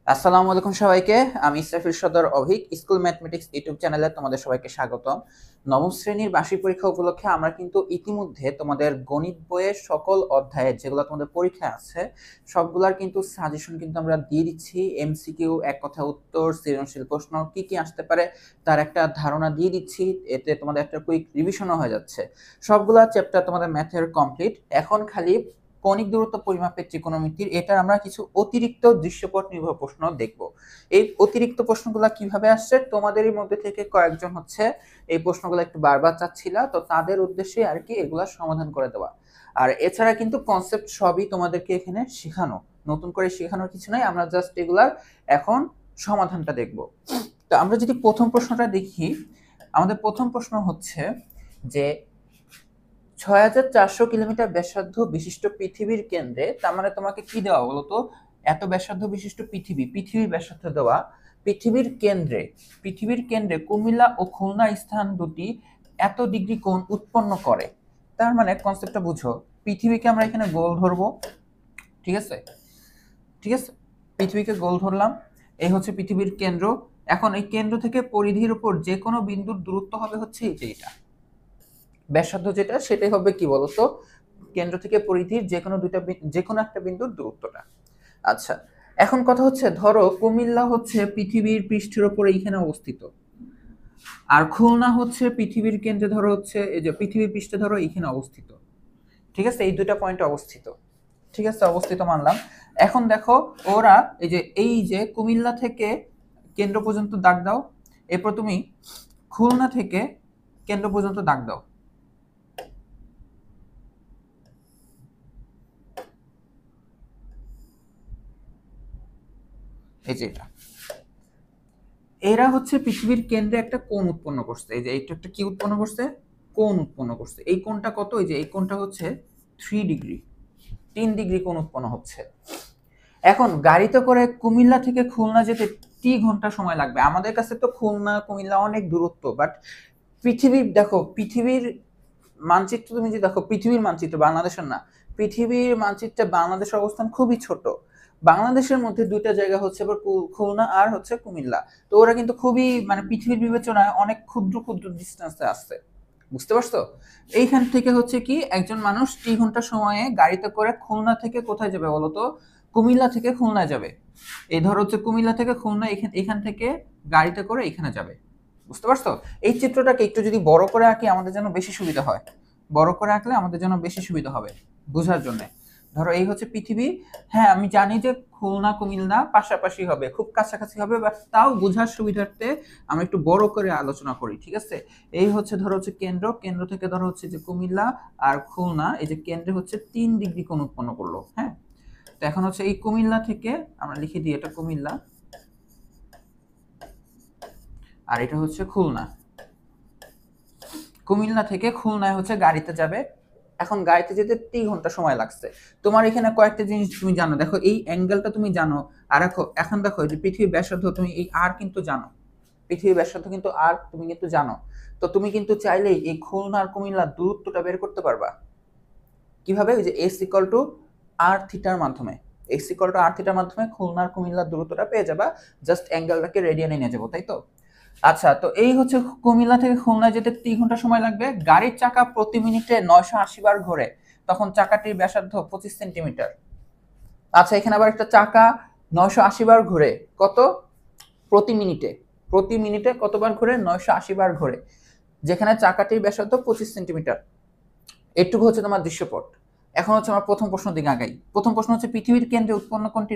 আসসালামু আলাইকুম সবাইকে। আমি ইসরাফিল সদর অভিক স্কুল ম্যাথমেটিক্স ইউটিউব চ্যানেলে তোমাদের সবাইকে স্বাগতম। নবম শ্রেণীর বার্ষিক পরীক্ষা উপলক্ষে আমরা কিন্তু ইতিমধ্যে তোমাদের গণিত বইয়ের সকল অধ্যায়ে যেগুলো তোমাদের পরীক্ষা আছে সবগুলার কিন্তু সাজেশন কিন্তু আমরা দিয়ে দিচ্ছি। এমসিকিউ, এক কথা উত্তর, সৃজনশীল প্রশ্ন কি কি আসতে পারে তার একটা ধারণা দিয়ে দিচ্ছি। এতে তোমাদের একটা কুইক রিভিশনও হয়ে যাচ্ছে। সবগুলা চ্যাপ্টার তোমাদের ম্যাথের কমপ্লিট। এখন খালি কৌণিক দূরত্ব পরিমাপের ত্রিকোণমিতির এটার আমরা কিছু অতিরিক্ত দৃশ্যপট নির্ভর প্রশ্ন দেখব। এই অতিরিক্ত প্রশ্নগুলো কিভাবে আসছে, তোমাদেরই মধ্যে থেকে কয়েকজন হচ্ছে এই প্রশ্নগুলো একটু বারবার চাচ্ছিল, তো তাদের উদ্দেশ্যে আর কি এগুলা সমাধান করে দেওয়া। আর এছাড়া কিন্তু কনসেপ্ট সবই তোমাদেরকে এখানে শেখানো, নতুন করে শেখানোর কিছু নাই, আমরা জাস্ট এগুলার এখন সমাধানটা দেখব। তো আমরা যদি প্রথম প্রশ্নটা দেখি, আমাদের প্রথম প্রশ্ন হচ্ছে যে ৬,৪০০ কিলোমিটার ব্যাসার্ধ বিশিষ্ট পৃথিবীর কেন্দ্রে, তার মানে তোমাকে কি দেওয়া বলতো, এত ব্যাসার্ধ বিশিষ্ট পৃথিবীর ব্যাসার্ধ দেওয়া, পৃথিবীর কেন্দ্রে কুমিল্লা ও খুলনা স্থান দুটি এত ডিগ্রি কোণ উৎপন্ন করে। তার মানে কনসেপ্টটা বুঝো, পৃথিবীকে আমরা এখানে গোল ধরবো, ঠিক আছে, ঠিক আছে, পৃথিবীকে গোল ধরলাম, এই হচ্ছে পৃথিবীর কেন্দ্র। এখন এই কেন্দ্র থেকে পরিধির উপর যে কোনো বিন্দুর দূরত্ব হবে হচ্ছে এই যে এটা ব্যাসার্ধ, যেটা সেটাই হবে কি বলতো, কেন্দ্র থেকে পরিধির যে কোনো একটা বিন্দুর দূরত্বটা। আচ্ছা, এখন কথা হচ্ছে ধরো কুমিল্লা হচ্ছে পৃথিবীর পৃষ্ঠের উপরে এইখানে অবস্থিত, আর খুলনা হচ্ছে পৃথিবীর কেন্দ্রে ধরো হচ্ছে এই যে পৃথিবীর পৃষ্ঠে ধরো এইখানে অবস্থিত, ঠিক আছে, এই দুইটা পয়েন্টে অবস্থিত, ঠিক আছে, অবস্থিত মানলাম। এখন দেখো ওরা এই যে কুমিল্লা থেকে কেন্দ্র পর্যন্ত দাগ দাও, এরপর তুমি খুলনা থেকে কেন্দ্র পর্যন্ত দাগ দাও, এই যে এটা, এরা হচ্ছে পৃথিবীর কেন্দ্রে একটা কোণ উৎপন্ন করছে, এই যে এইটা একটা কি উৎপন্ন করছে, কোণ উৎপন্ন করছে। এই কোণটা কত, এই যে এই কোণটা হচ্ছে 3 ডিগ্রি, 3 ডিগ্রি কোণ উৎপন্ন হচ্ছে। এখন গাড়িতে করে কুমিল্লা থেকে খুলনা যেতে ঘন্টা সময় লাগবে। আমাদের কাছে তো খুলনা কুমিল্লা অনেক দূরত্ব, বাট পৃথিবীর মানচিত্র তুমি যে দেখো, পৃথিবীর মানচিত্র বাংলাদেশের না, পৃথিবীর মানচিত্রে বাংলাদেশের অবস্থান খুবই ছোট। বাংলাদেশের মধ্যে দুইটা জায়গা হচ্ছে আবার খুলনা আর হচ্ছে কুমিল্লা। তো ওরা কিন্তু খুবই মানে পৃথিবীর বিবেচনায় অনেক ক্ষুদ্র ক্ষুদ্র ডিস্টেন্সে আসছে, বুঝতে পারছো? এইখান থেকে হচ্ছে কি একজন মানুষ 3 ঘন্টা সময়ে গাড়িতে করে খুলনা থেকে কোথায় যাবে বলতো, কুমিল্লা থেকে খুলনায় যাবে। এই ধর হচ্ছে কুমিল্লা থেকে খুলনা, এখান থেকে গাড়িতে করে এখানে যাবে, বুঝতে পারছো? এই চিত্রটাকে একটু যদি বড় করে আঁকি আমাদের জন্য বেশি সুবিধা হয়, বড় করে আঁকলে আমাদের জন্য বেশি সুবিধা হবে বোঝার জন্য। ধরো এই হচ্ছে পৃথিবী, হ্যাঁ আমি জানি যে খুলনা কুমিল্লা পাশাপাশি হবে, খুব কাছাকাছি হবে, বাট তাও বোঝার সুবিধার্থে আমরা একটু বড় করে আলোচনা করি, ঠিক আছে। এই হচ্ছে ধরো হচ্ছে কেন্দ্র থেকে ধরো হচ্ছে যে কুমিল্লা আর খুলনা, এই যে কেন্দ্রে হচ্ছে 3 ডিগ্রি কোণ উৎপন্ন করলো, হ্যাঁ। তো এখন হচ্ছে এই কুমিল্লা থেকে আমরা লিখে দিই এটা কুমিল্লা, আর এটা হচ্ছে খুলনা। কুমিল্লা থেকে খুলনায় হচ্ছে গাড়িতে যাবে। এখন গাড়িতে যেতে 3 ঘন্টা সময় লাগছে। তোমার এখানে কয়েকটা জিনিস তুমি জানো, দেখো এই অ্যাঙ্গেলটা তুমি জানো, আর এখন দেখো যে পৃথিবীর ব্যাসার্ধ তুমি এই আর কিন্তু জানো, পৃথিবীর ব্যাসার্ধ কিন্তু আর তুমি কিন্তু জানো। তো তুমি কিন্তু চাইলেই এই খুলনা আর কুমিল্লার দূরত্বটা বের করতে পারবা। কিভাবে? ওই যে এস ইকুয়াল টু আর থিটার মাধ্যমে, এস ইকুয়াল টু আর থিটার মাধ্যমে খুলনা আর কুমিল্লার দূরত্বটা পেয়ে যাবা, জাস্ট অ্যাঙ্গেলটাকে রেডিয়ানে নিয়ে যাবো, তাই তো? আচ্ছা, তো এই হচ্ছে কুমিল্লা থেকে খুলনায় যেতে 3 ঘন্টা সময় লাগবে। গাড়ির চাকা প্রতি মিনিটে 980 বার ঘোরে, তখন চাকাটির ব্যাসার্ধ 25 সেন্টিমিটার। আচ্ছা, এখানে আবার একটা চাকা 980 বার ঘুরে, কত? প্রতি মিনিটে, প্রতি মিনিটে কতবার ঘুরে? 980 বার ঘুরে, যেখানে চাকাটির ব্যাসার্ধ 25 সেন্টিমিটার। এটুকু হচ্ছে তোমার দৃশ্যপট। এখন হচ্ছে আমার প্রথম প্রশ্ন দিকে আগাই। প্রথম প্রশ্ন হচ্ছে পৃথিবীর কেন্দ্রে উৎপন্ন কোণটি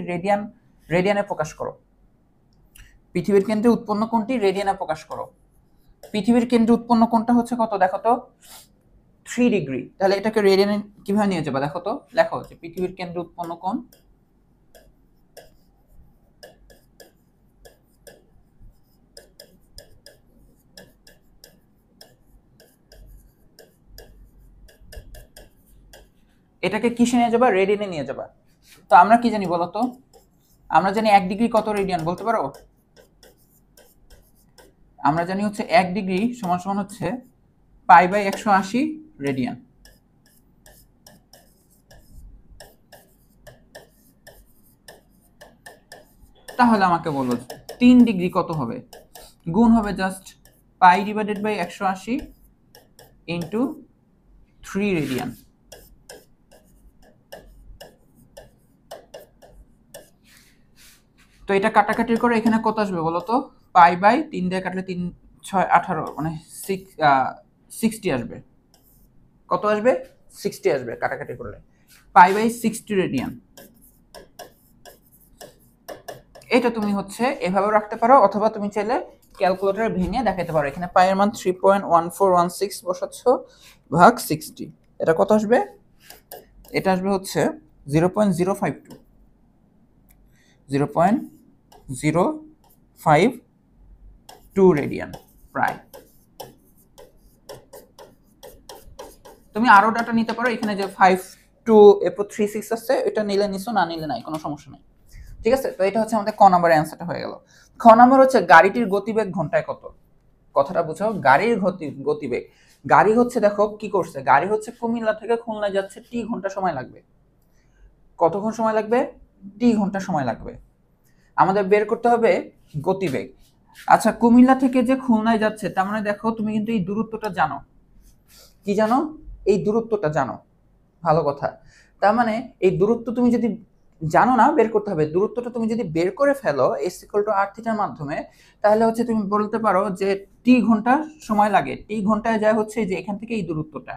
রেডিয়ানে প্রকাশ করো। পৃথিবীর কেন্দ্রে উৎপন্ন কোণটি রেডিয়ানে প্রকাশ করো। পৃথিবীর কেন্দ্রে উৎপন্ন কোণটা হচ্ছে কত দেখো তো, 3 ডিগ্রি। তাহলে এটাকে রেডিয়ানে কিভাবে নিয়ে যাবে দেখো তো, লেখো যে পৃথিবীর কেন্দ্রে উৎপন্ন কোণ, এটাকে কিসে নিয়ে যাবা? রেডিয়ানে নিয়ে যাবা। তো আমরা কি জানি বলো তো, আমরা জানি 1 ডিগ্রি কত রেডিয়ান বলতে পারো? আমরা জানি হচ্ছে 1 ডিগ্রি সমান সমান হচ্ছে পাই/180 রেডিয়ান। তাহলে আমাকে বলো 3 ডিগ্রি কত হবে? গুণ হবে just pi divided by 180 into 3 radian. তো এটা কাটাকাটির করে এখানে কত আসবে বলো তো? পাই বাই 3 দিয়ে কাটলে 3 6 18 মানে 60 আসবে। কত আসবে? 60 আসবে কাটাকাটি করলে। Pi by 60 radian. এটা তুমি হচ্ছে এভাবে রাখতে পারো, অথবা তুমি চাইলে ক্যালকুলেটরে ভেঙে দেখাতে পারো। এখানে পাই এর মান 3.1416 বসাচ্ছ ভাগ 60, এটা কত আসবে? এটা আসবে হচ্ছে 0.052 0.052 রেডিয়ান প্রায়। তুমি আরো ডাটা নিতে পারো, এখানে যে 52 এরপর 36 আছে, এটা নিলে নিছো, না নিলে নাই, কোনো সমস্যা নাই। ঠিক আছে, তো এটা হচ্ছে আমাদের ক নম্বরের অ্যান্সারটা হয়ে গেল। খ নম্বর হচ্ছে গাড়িটির গতিবেগ ঘন্টায় কত? কথাটা বুঝো, গাড়ির গতিবেগ। গাড়ি হচ্ছে দেখো কি করছে, গাড়ি হচ্ছে কুমিল্লা থেকে খুলনা যাচ্ছে, টি ঘন্টা সময় লাগবে। কতক্ষণ সময় লাগবে? টি ঘন্টা সময় লাগবে। আমাদের বের করতে হবে গতিবেগ। আচ্ছা, কুমিল্লা থেকে যে খুলনায় যাচ্ছে, তার মানে দেখো তুমি কিন্তু এই দূরত্বটা জানো। কি জানো? এই দূরত্বটা জানো, ভালো কথা। তার মানে এই দূরত্ব তুমি যদি জানো না, বের করতে হবে। দূরত্বটা তুমি যদি বের করে ফেলো s = r থিটার মাধ্যমে, তাহলে হচ্ছে তুমি বলতে পারো যে টি ঘন্টা সময় লাগে। টি ঘন্টায় যায় হচ্ছে যে এখান থেকে এই দূরত্বটা,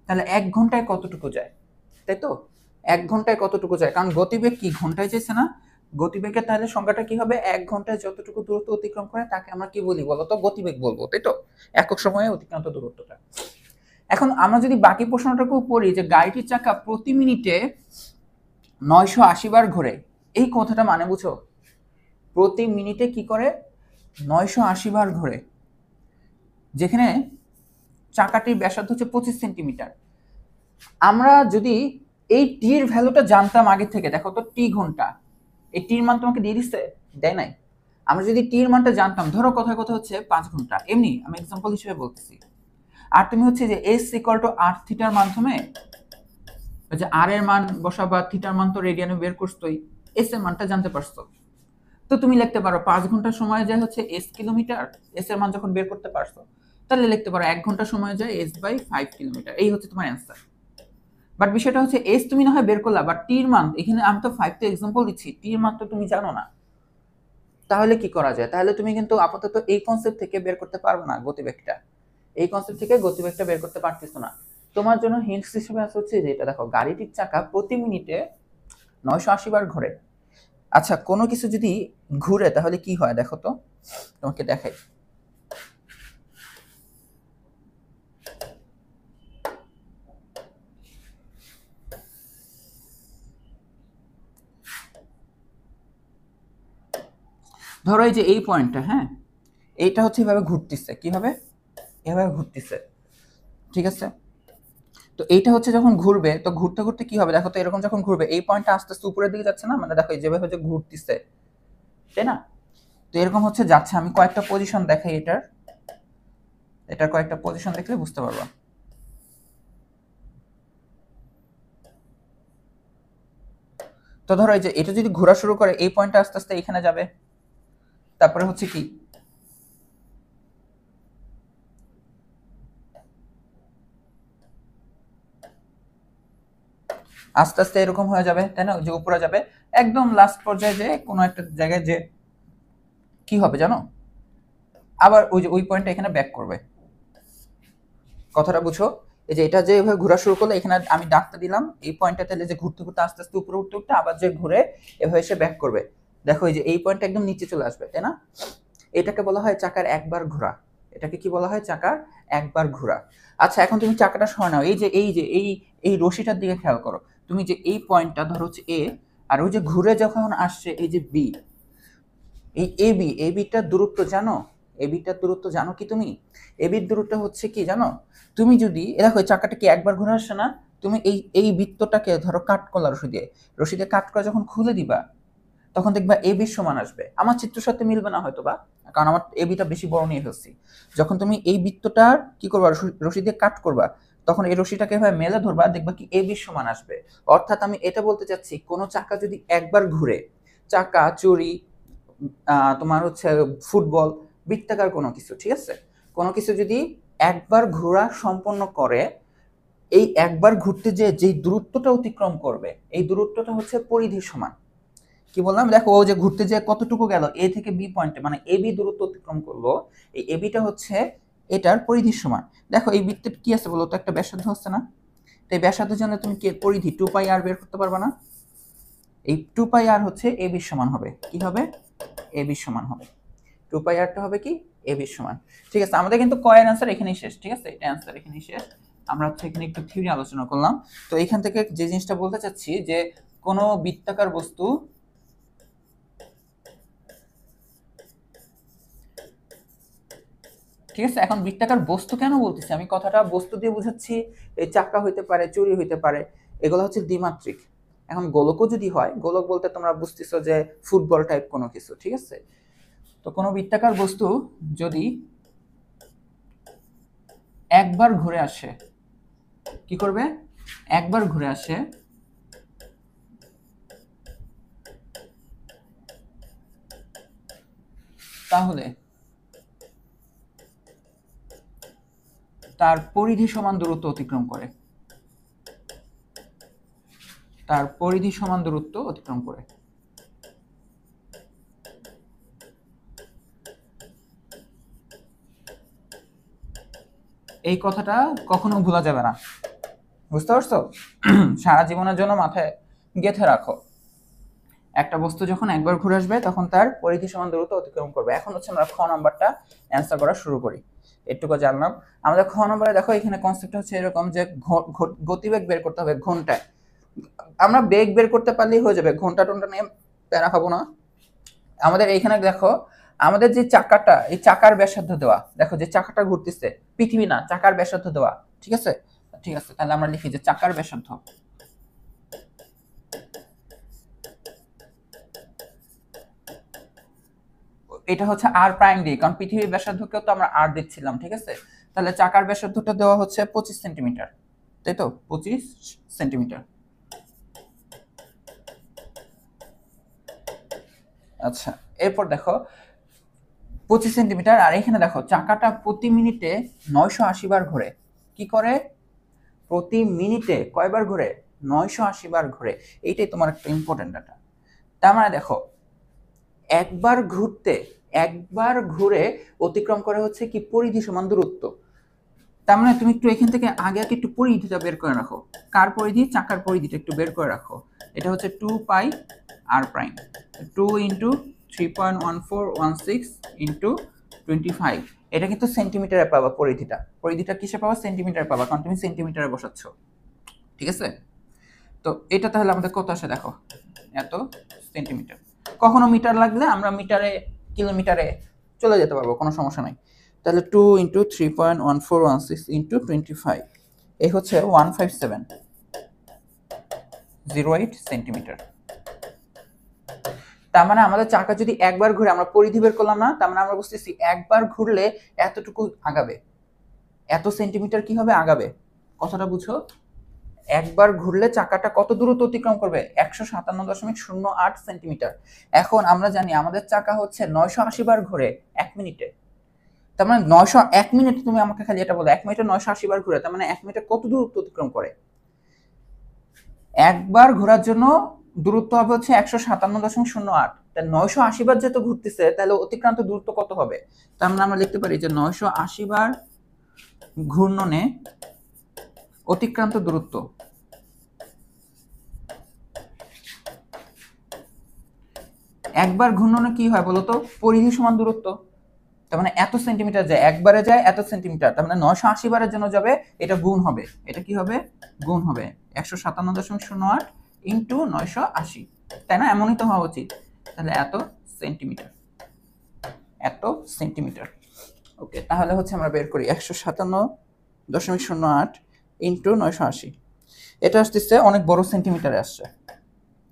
তাহলে 1 ঘন্টায় কতটুকু যায়, তাই তো? 1 ঘন্টায় কতটুকু যায়, কারণ গতিবেগ কি ঘন্টায় চাইছে না? গতিবেগের তাহলে সংজ্ঞাটা কি হবে? 1 ঘন্টায় যতটুকু দূরত্ব অতিক্রম করে তাকে আমরা কি বলি বলতো? গতিবেগ বলবো, তাই তো? একক সময়ে অতিক্রান্ত দূরত্বটা। এখন আমরা যদি বাকি প্রশ্নটাকেও পড়ি, যে গাড়িটির চাকা প্রতি মিনিটে 980 বার ঘোরে, এই কথাটা মানে বুঝো? প্রতি মিনিটে কি করে? 980 বার ঘোরে, যেখানে চাকাটির ব্যাসার্ধ হচ্ছে 25 সেন্টিমিটার। আমরা যদি এই টির ভ্যালুটা জানতাম আগে থেকে, দেখো তো টি ঘন্টা, এই টির মান তোমাকে দিয়ে দিচ্ছে? দেয় নাই। আমরা যদি টির মানটা জানতাম, ধরো কথায় কথা হচ্ছে 5 ঘন্টা, এমনি আমি এক্সাম্পল হিসেবে বলতেছি, আর তুমি হচ্ছে যে s = r থিটার মাধ্যমে যে আর এর মান বসা বা থিটার মান তো রেডিয়ানে বের করছোই, এস এর মানটা জানতে পারছো, তো তুমি লিখতে পারো 5 ঘন্টা সময় যায় হচ্ছে s কিলোমিটার, এস এর মান যখন বের করতে পারছো, তাহলে লিখতে পারো 1 ঘন্টা সময় যায় s/5 কিলোমিটার। এই হচ্ছে তোমার অ্যান্সার। বাট বিষয়টা হচ্ছে এস তুমি না হয় বের করলা, বাট টির মান এখানে আমি তো 5 তে এক্সাম্পল দিচ্ছি, টির মান তো তুমি জানো না। তাহলে কি করা যায়? তাহলে তুমি কিন্তু আপাতত এই কনসেপ্ট থেকে বের করতে পারবে না গতিবেগটা, এই কনসেপ্ট থেকে গতিবেগটা বের করতে পারতেছো না। তোমার জন্য হিন্টস হিসেবে আছে হচ্ছে যে এটা দেখো, গাড়িটির চাকা প্রতি মিনিটে 980 বার ঘোরে। আচ্ছা, কোনো কিছু যদি ঘুরে তাহলে কি হয় দেখো তো, তোমাকে দেখাই। ধরো এই যে এই পয়েন্টটা, হ্যাঁ, এইটা হচ্ছে এভাবে ঘুরতেছে, কিভাবে? এভাবে ঘুরতেছে, ঠিক আছে? তো এইটা হচ্ছে যখন ঘুরবে, তো ঘুরতে ঘুরতে কি হবে দেখো তো, এরকম যখন ঘুরবে এই পয়েন্টটা আস্তে আস্তে উপরের দিকে যাচ্ছে না, মানে দেখো এই যেভাবে হচ্ছে ঘুরতেছে, তাই না? তো এরকম হচ্ছে যাচ্ছে। আমি কয়েকটা পজিশন দেখাই, এটার কয়েকটা পজিশন দেখলে বুঝতে পারবা। তো ধরো এই যে এটা যদি ঘোরা শুরু করে, এই পয়েন্টটা আস্তে আস্তে এখানে যাবে, তারপরে হচ্ছে কি আস্তে আস্তে এরকম হয়ে যাবে, তাই না? যে উপরে যাবে, একদম লাস্ট পর্যায়ে যে কোনো একটা জায়গায় যে কি হবে জানো, আবার ওই যে ওই পয়েন্টটা এখানে ব্যাক করবে। কথাটা বুঝো? এই যে এটা যে এভাবে ঘোরা শুরু করলে, এখানে আমি ডাকতে দিলাম, এই পয়েন্টটা তাহলে যে ঘুরতে ঘুরতে আস্তে আস্তে উপরে উঠতে উঠতে আবার যে ঘুরে এভাবে এসে ব্যাক করবে। দেখো এই যে এই পয়েন্টটা একদম নিচে চলে আসবে, তাই না? এটাকে বলা হয় চাকার একবার ঘোরা। এটাকে কি বলা হয়? চাকার একবার ঘোরা। আচ্ছা, এখন তুমি চাকাটা সরাও নাও, এই রশিটার দিকে খেয়াল করো। তুমি যে এই পয়েন্টটা ধরো হচ্ছে এ, আর ওই যে ঘুরে যখন আসছে এই যে বি, এই এবিটার দূরত্ব জানো? এবিটার দূরত্ব জানো কি তুমি? এবির দূরত্ব হচ্ছে কি জানো? তুমি যদি দেখো চাকাটা কি একবার ঘুরে আসছে না, তুমি এই বৃত্তটাকে ধরো কাট করলা রশি দিয়ে কাট করে যখন খুলে দিবা, তখন দেখবা এবির সমান আসবে। আমার চিত্রের সাথে মিলবে না হয়তো বা, কারণ আমার এবিটা বেশি বড় নিয়ে ফেলছি। যখন তুমি এই বৃত্তটার কি করবা, রশি দিয়ে কাট করবা, তখন এই রশিটাকে এভাবে মেলে ধরবা, দেখবা কি এবির সমান আসবে। অর্থাৎ আমি এটা বলতে চাচ্ছি, কোনো চাকা যদি একবার ঘুরে, চাকা চড়ি তোমার হচ্ছে ফুটবল, বৃত্তাকার কোনো কিছু, ঠিক আছে? কোনো কিছু যদি একবার ঘোরা সম্পন্ন করে, এই একবার ঘুরতে যেই দূরত্বটা অতিক্রম করবে, এই দূরত্বটা হচ্ছে পরিধির সমান। কি বললাম? দেখো ও যে ঘুরতে যে কতটুকু গেল, এ থেকে বি পয়েন্টে, মানে এ বি দূরত্ব অতিক্রম করলো, এই এ বিটা হচ্ছে এটার পরিধির সমান। দেখো এই বৃত্তের কি আছে বলো তো, একটা ব্যাসার্ধ হচ্ছে না? তো এই ব্যাসার্ধের জন্য তুমি কি পরিধি 2πr বের করতে পারবে না? এই 2πr হচ্ছে এ বির সমান হবে। কি হবে? এ বির সমান হবে। 2πrটা হবে কি? এ বির সমান। ঠিক আছে, আমাদের কিন্তু কয়ের অ্যান্সার এখানেই শেষ। ঠিক আছে, এটা অ্যান্সার এখানেই শেষ। আমরা হচ্ছে এখানে একটু থিওরি আলোচনা করলাম। তো এখান থেকে যে জিনিসটা বলতে চাচ্ছি যে কোনো বৃত্তাকার বস্তু ঠিক আছে, এখন বৃত্তাকার বস্তু কেন বলতেছি আমি, কথাটা বস্তু দিয়ে বুঝাচ্ছি। এই চাকা হইতে পারে, চুড়ি হইতে পারে, এগুলো হচ্ছে দ্বিমাত্রিক। এখন গোলকও যদি হয়, গোলক বলতে তোমরা বুঝতেছো যে ফুটবল টাইপ কোনো কিছু, ঠিক আছে? তো কোনো বৃত্তাকার বস্তু যদি একবার ঘুরে আসে, কি করবে? একবার ঘুরে আসে, তাহলে তার পরিধি সমান দূরত্ব অতিক্রম করে, তার পরিধি সমান দূরত্ব অতিক্রম করে। এই কথাটা কখনো ভোলা যাবে না, বুঝতে পারছো? সারা জীবনের জন্য মাথায় গেঁথে রাখো। একটা বস্তু যখন একবার ঘুরে আসবে তখন তার পরিধি সমান দূরত্ব অতিক্রম করবে। এখন হচ্ছে আমরা খ নাম্বারটা অ্যান্সার করা শুরু করি। এটুকু জানলাম। আমাদের খ নম্বরে দেখো এখানে কনসেপ্ট হচ্ছে এরকম যে গতিবেগ বের করতে হবে ঘন্টায়। আমরা বেগ বের করতে পারলেই হয়ে যাবে, ঘন্টা টন্টা নিয়ে প্যারা খাবো না। আমাদের এইখানে দেখো, আমাদের যে চাকাটা, এই চাকার ব্যাসার্ধ দেওয়া, দেখো যে চাকাটা ঘুরতেছে, পৃথিবী না, চাকার ব্যাসার্ধ দেওয়া। ঠিক আছে, ঠিক আছে, তাহলে আমরা লিখি যে চাকার ব্যাসার্ধ, এটা হচ্ছে আর প্রাইম ডি, কারণ পৃথিবীর ব্যাসার্ধকেও তো আমরা আর দিচ্ছিলাম। ঠিক আছে, তাহলে চাকার ব্যাসার্ধটা দেওয়া হচ্ছে 25 সেন্টিমিটার, তাই তো? 25 সেন্টিমিটার। আচ্ছা, এরপর দেখো 25 সেন্টিমিটার, আর এখানে দেখো চাকাটা প্রতি মিনিটে 980 বার ঘোরে। কি করে? প্রতি মিনিটে কয়বার ঘোরে? 980 বার ঘোরে। এইটাই তোমার একটা ইম্পর্টেন্ট ডাটা। তার মানে দেখো একবার ঘুরে অতিক্রম করে হচ্ছে কি পরিধি সমান দূরত্ব। তার মানে তুমি একটু এখান থেকে আগে একটু পরিধিটা বের করে রাখো। কার পরিধি? চাকার পরিধিটা একটু বের করে রাখো। এটা হচ্ছে 2πr প্রাইম, 2 ইন্টু 3.1416 ইন্টু 25। এটা কিন্তু সেন্টিমিটারে পাবা পরিধিটা। পরিধিটা কিসে পাবা? সেন্টিমিটারে পাবা, কারণ তুমি সেন্টিমিটারে বসাচ্ছ। ঠিক আছে, তো এটা তাহলে আমাদের কত আসে দেখো, এত সেন্টিমিটার। কখনো মিটার লাগলে আমরা মিটারে, কিলোমিটারে চলে যেতে পারবো, কোনো সমস্যা নাই। তাহলে 2 ইন্টু 3.1416 ইন্টু 25, এই হচ্ছে 15708 সেন্টিমিটার। তার মানে আমাদের চাকা যদি একবার ঘুরে, আমরা পরিধি বের করলাম না, তার মানে আমরা বুঝতেছি একবার ঘুরলে এতটুকু আগাবে, এত সেন্টিমিটার কি হবে? আগাবে। কথাটা বুঝো? একবার ঘুরলে চাকাটা কত দূরত্ব অতিক্রম করবে? 157.08 সেন্টিমিটার। এখন আমরা জানি আমাদের চাকা হচ্ছে 980 বার ঘুরে 1 মিনিটে। তার মানে 1 মিনিটে, তুমি আমাকে খালি এটা বলো, 1 মিনিটে 980 বার ঘুরে, তার মানে 1 মিনিটে কত দূরত্ব অতিক্রম করে? একবার ঘোরার জন্য দূরত্ব হবে হচ্ছে 157.08। তাই 980 বার যেহেতু ঘুরতেছে, তাহলে অতিক্রান্ত দূরত্ব কত হবে? তার মানে আমরা লিখতে পারি যে 980 বার ঘূর্ণনে অতিক্রান্ত দূরত্ব, একবার ঘূর্ণনে কি হয় বলতো? পরিধি সমান দূরত্ব। তার মানে এত সেন্টিমিটার যায়, একবারে যায় এত সেন্টিমিটার, তার মানে 980 বারের জন্য যাবে, এটা গুণ হবে। এটা কি হবে? গুণ হবে 157.08 ইন্টু 980, তাই না? এমনই তো হওয়া উচিত। তাহলে এত সেন্টিমিটার, এত সেন্টিমিটার। ওকে, তাহলে হচ্ছে আমরা বের করি 157.08 ইন্টু 980। এটা আসতেছে অনেক বড় সেন্টিমিটারে আসছে,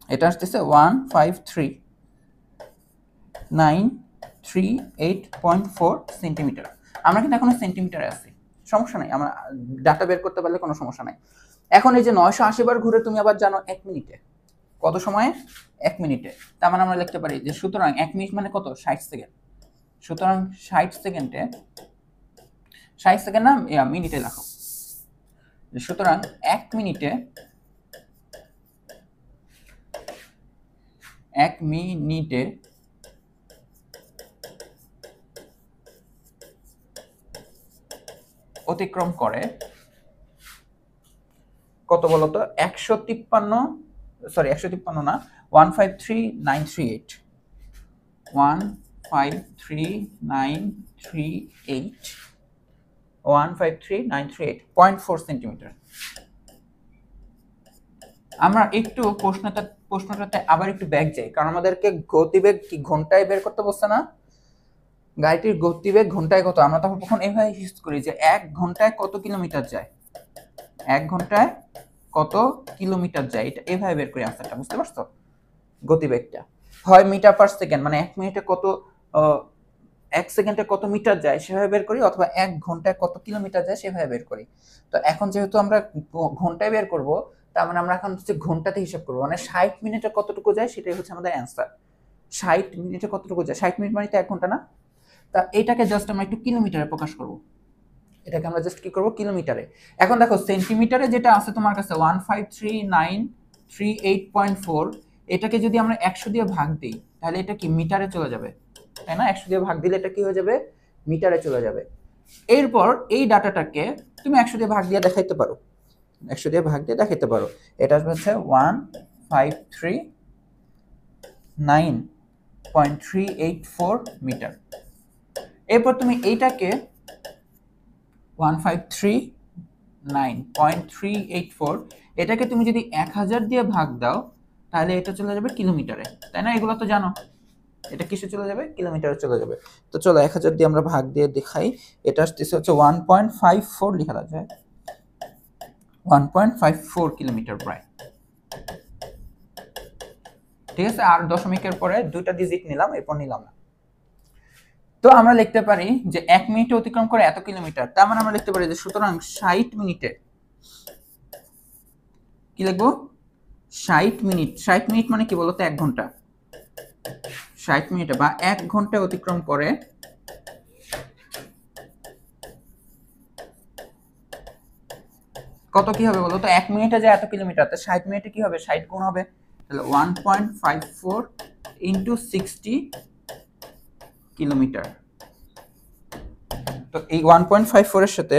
এটা আসতেছে 153,938.4 সেন্টিমিটার। আমরা কিন্তু এখন সেন্টিমিটারে আছি, সমস্যা নাই, আমরা ডাটা বের করতে পারলে কোনো সমস্যা নাই। এখন এই যে 980 বার ঘুরে তুমি আবার জানো 1 মিনিটে কত সময়ে? 1 মিনিটে। তার মানে আমরা লিখতে পারি যে সুতরাং 1 মিনিট মানে কত? 60 সেকেন্ড। সুতরাং 60 সেকেন্ডে 60 সেকেন্ড না মিনিটে লেখো। সুতরাং 1 মিনিটে অতিক্রম করে কত বলতো? 153 না, 153938 153,938 সেন্টিমিটার। আমরা একটু প্রশ্নটাতে আবার একটু ব্যাক যাই, কারণ আমাদেরকে গতিবেগ কি ঘন্টায় বের করতে বলছে না? গাড়িটির গতিবেগ ঘন্টায় কত? আমরা তখন এইভাবে হিসাব করি যে 1 ঘন্টায় কত কিলোমিটার যায়, 1 ঘন্টায় কত কিলোমিটার যায়, এটা এভাবে বের করি আনসারটা। বুঝতে পারছো? গতিবেগটা হয় মিটার পার সেকেন্ড, মানে 1 মিনিটে কত 1 সেকেন্ডে কত মিটার যায় সেভাবে বের করি, অথবা 1 ঘন্টায় কত কিলোমিটার যায় সেভাবে বের করি। তো এখন যেহেতু আমরা ঘন্টায় বের করব, তার মানে আমরা এখন হচ্ছে ঘন্টাতে হিসাব করব, মানে 60 মিনিটে কতটুকু যায় সেটাই হচ্ছে আমাদের অ্যান্সার। 60 মিনিটে কতটুকু যায়? 60 মিনিট মানে তো 1 ঘন্টা না? তা এটাকে জাস্ট আমরা একটু কিলোমিটারে প্রকাশ করব। এটাকে আমরা জাস্ট কি করব? কিলোমিটারে। এখন দেখো সেন্টিমিটারে যেটা আছে তোমার কাছে 153,938.4, এটাকে যদি আমরা 100 দিয়ে ভাগ দিই তাহলে এটা কি মিটারে চলে যাবে, তাই না? 100 দিয়ে ভাগ দিলে এটা কি হয়ে যাবে? মিটারে চলে যাবে। এরপর এই ডাটাটাকে তুমি 100 দিয়ে ভাগ দিয়ে দেখাইতে পারো, 100 দিয়ে ভাগ দিয়ে দেখাইতে পারো। এটা হচ্ছে 153,9.384 মিটার। এরপর তুমি এইটাকে 153,9.384 এটাকে তুমি যদি 1000 দিয়ে ভাগ দাও তাহলে এটা চলে যাবে কিলোমিটারে, তাই না? এগুলো তো জানো। এটা কিসে চলে যাবে? কিলোমিটারে চলে যাবে। তো চলো 1000 দিয়ে আমরা ভাগ দিয়ে দেখাই। এটা আসতেছে হচ্ছে 1.54 লেখা যায়, 1.54 কিলোমিটার প্রায়। ঠিক আছে, আর দশমিকের পরে দুইটা ডিজিট নিলাম, এরপর নিলাম না। তো আমরা লিখতে পারি যে 1 মিনিটে অতিক্রম করে এত কিলোমিটার। তার মানে আমরা লিখতে পারি যে সুতরাং 60 মিনিটে কি লিখবো? 60 মিনিট। 60 মিনিট মানে কি বলতো? 1 ঘন্টা। 60 মিনিটে বা 1 ঘন্টায় অতিক্রম করে কত কি হবে বলতো? 1 মিনিটে যায় এত কিলোমিটার, তো 60 মিনিটে কি হবে? 60 গুণ হবে, তাহলে 1.54 ইনটু 60 কিলোমিটার। তো এই 1.54 এর সাথে